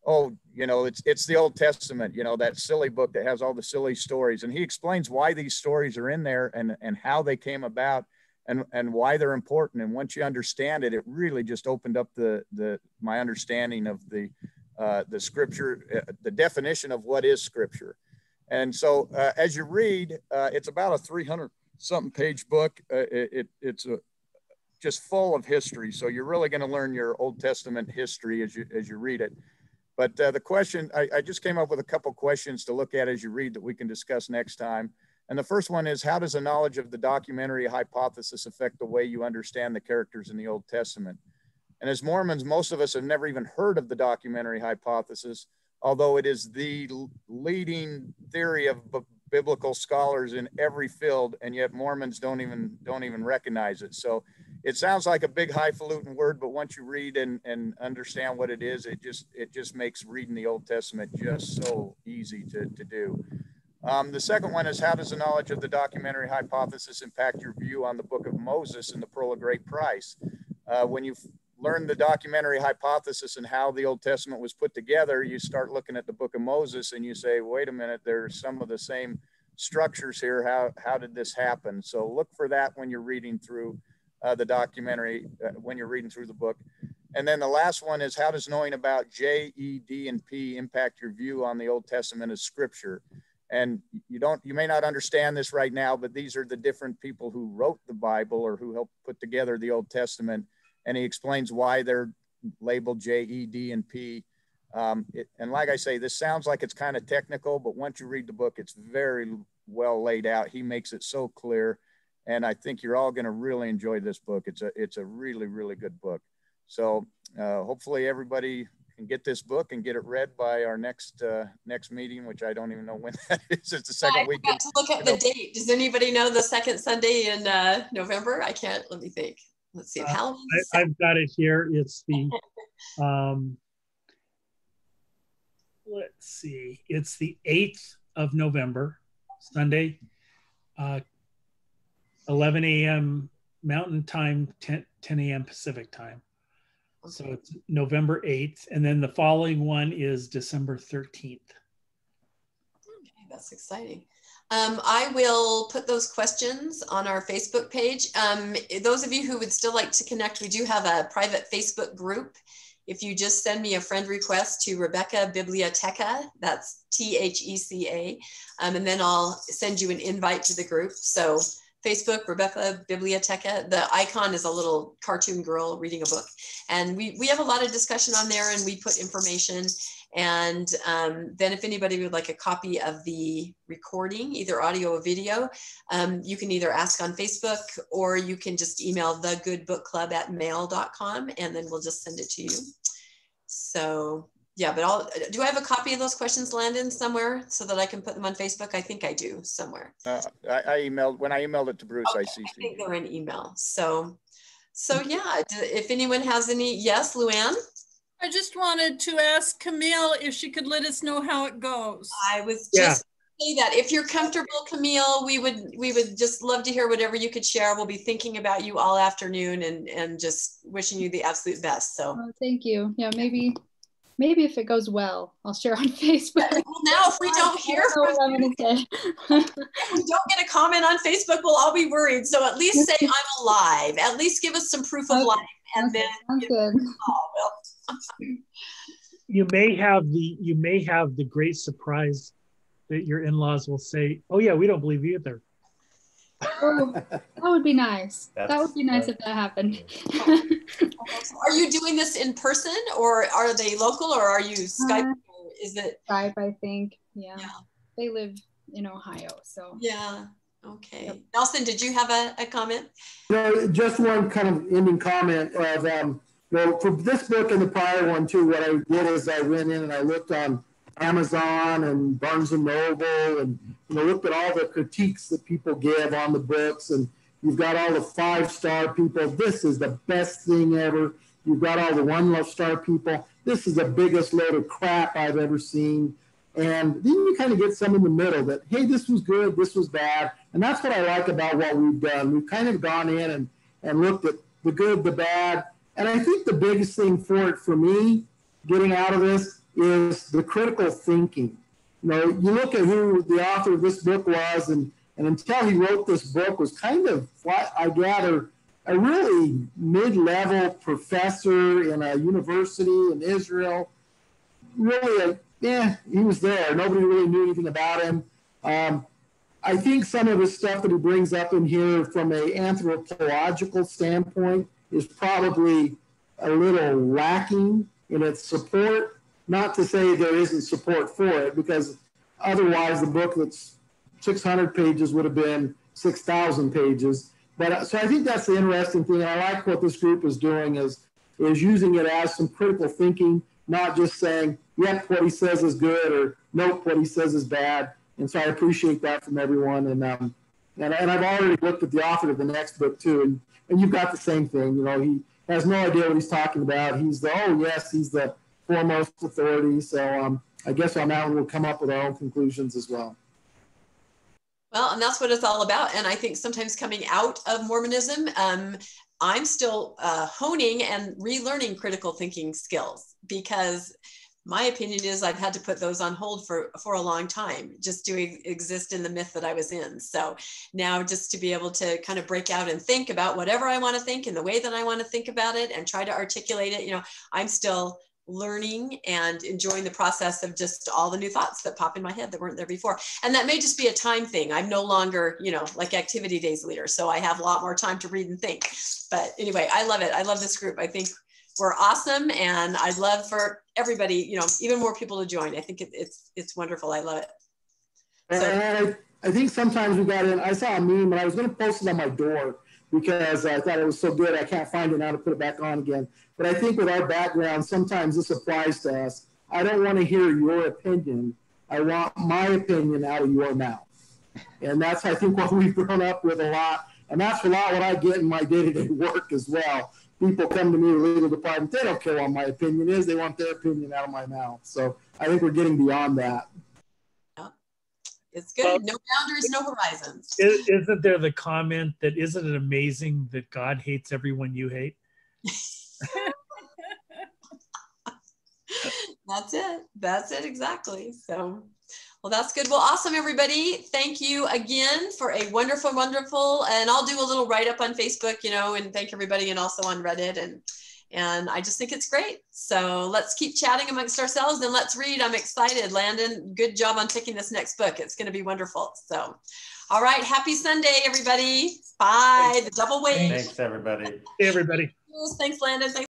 oh, you know, it's the Old Testament, you know, that silly book that has all the silly stories. And he explains why these stories are in there and how they came about and why they're important. And once you understand it, it really just opened up my understanding of the scripture, the definition of what is scripture. And so as you read, it's about a 300-something page book. It's just full of history. So you're really going to learn your Old Testament history as you read it. But the question, I just came up with a couple questions to look at as you read that we can discuss next time. And the first one is, how does a knowledge of the documentary hypothesis affect the way you understand the characters in the Old Testament? And as Mormons, most of us have never even heard of the documentary hypothesis, although it is the leading theory of biblical scholars in every field, and yet Mormons don't even recognize it. So it sounds like a big highfalutin word, but once you read and understand what it is, it just makes reading the Old Testament just so easy to do. The second one is, how does the knowledge of the documentary hypothesis impact your view on the Book of Moses and the Pearl of Great Price? When you learn the documentary hypothesis and how the Old Testament was put together, you start looking at the Book of Moses and you say, wait a minute, there's some of the same structures here. How did this happen? So look for that when you're reading through the documentary when you're reading through the book. And then the last one is, how does knowing about J, E, D, and P impact your view on the Old Testament as scripture? And you may not understand this right now, but these are the different people who wrote the Bible or who helped put together the Old Testament. And he explains why they're labeled J, E, D, and P. And like I say, this sounds like it's kind of technical, but once you read the book, it's very well laid out. He makes it so clear. And I think you're all going to really enjoy this book. It's a really, really good book. So hopefully everybody can get this book and get it read by our next meeting, which I don't even know when that is. It's the second week. I forgot to look at the date. Does anybody know the second Sunday in November? I can't. Let me think. Let's see. Halloween. I've got it here. It's the let's see. It's the 8th of November, Sunday, 11 a.m. Mountain Time, 10 a.m. Pacific Time. Okay. So it's November 8th. And then the following one is December 13th. Okay, that's exciting. I will put those questions on our Facebook page. Those of you who would still like to connect, we do have a private Facebook group. If you just send me a friend request to Rebecca Biblioteca, that's T-H-E-C-A, and then I'll send you an invite to the group. So Facebook, Rebecca Biblioteca. The icon is a little cartoon girl reading a book. And we have a lot of discussion on there, and we put information. And then if anybody would like a copy of the recording, either audio or video, you can either ask on Facebook, or you can just email thegoodbookclub@mail.com, and then we'll just send it to you. So yeah, but do I have a copy of those questions, Landon, somewhere so that I can put them on Facebook? I think I do somewhere. When I emailed it to Bruce, okay, I see. I think they're in email. So yeah, if anyone has any, yes, Luann? I just wanted to ask Camille if she could let us know how it goes. I was just say that if you're comfortable, Camille, we would just love to hear whatever you could share. We'll be thinking about you all afternoon and just wishing you the absolute best. So thank you. Yeah, maybe if it goes well, I'll share on Facebook. Well, now if we don't hear from you, if we don't get a comment on Facebook, we'll all be worried. So at least say I'm alive. At least give us some proof of life, and then you may have the great surprise that your in-laws will say, "Oh yeah, we don't believe you either." Oh, that would be nice. That would be nice if that happened. Are you doing this in person, or are they local, or are you Skype? Or is it Skype? I think. Yeah. They live in Ohio, so. Yeah. Okay. Yep. Nelson, did you have a comment? No, just one kind of ending comment of for this book and the prior one too. What I did is I went in and I looked on Amazon and Barnes and Noble, and looked at all the critiques that people give on the books, and you've got all the 5-star people. This is the best thing ever. You've got all the 1-star people. This is the biggest load of crap I've ever seen. And then you kind of get some in the middle that, hey, this was good, this was bad. And that's what I like about what we've done. We've kind of gone in and looked at the good, the bad. And I think the biggest thing for me, getting out of this, is the critical thinking. You look at who the author of this book was, and until he wrote this book was kind of, what I gather, a really mid-level professor in a university in Israel. Really, he was there. Nobody really knew anything about him. I think some of the stuff that he brings up in here from an anthropological standpoint is probably a little lacking in its support. Not to say there isn't support for it, because otherwise the book that's 600 pages would have been 6,000 pages. But so I think that's the interesting thing. I like what this group is doing is using it as some critical thinking, not just saying, yep, what he says is good, or nope, what he says is bad. And so I appreciate that from everyone. And I've already looked at the author of the next book too, and you've got the same thing. He has no idea what he's talking about. He's the foremost authority. So I guess on that one we'll come up with our own conclusions as well. Well, and that's what it's all about. And I think sometimes coming out of Mormonism, I'm still honing and relearning critical thinking skills, because my opinion is I've had to put those on hold for a long time, just to exist in the myth that I was in. So now just to be able to kind of break out and think about whatever I want to think in the way that I want to think about it and try to articulate it. You know, I'm still learning and enjoying the process of just all the new thoughts that pop in my head that weren't there before. And that may just be a time thing. I'm no longer, you know, like activity days leader. So I have a lot more time to read and think. But anyway, I love it. I love this group. I think we're awesome. And I'd love for everybody, you know, even more people to join. I think it's wonderful. I love it. So, I think sometimes we got in, I saw a meme and I was going to post it on my door because I thought it was so good. I can't find it now to put it back on again. But I think with our background, sometimes this applies to us. I don't want to hear your opinion. I want my opinion out of your mouth. And that's, I think, what we've grown up with a lot. And that's a lot what I get in my day-to-day work as well. People come to me, the legal department, they don't care what my opinion is. They want their opinion out of my mouth. So I think we're getting beyond that. It's good. Well, no boundaries, no horizons. Isn't there the comment that isn't it amazing that God hates everyone you hate? That's it. That's it exactly. So, well, that's good. Well, awesome, everybody. Thank you again for a wonderful, wonderful, and I'll do a little write-up on Facebook, you know, and thank everybody, and also on Reddit. And I just think it's great. So let's keep chatting amongst ourselves and let's read. I'm excited. Landon, good job on picking this next book. It's going to be wonderful. So, all right. Happy Sunday, everybody. Bye. The double wave. Thanks, everybody. Hey, everybody. Thanks, Landon. Thanks.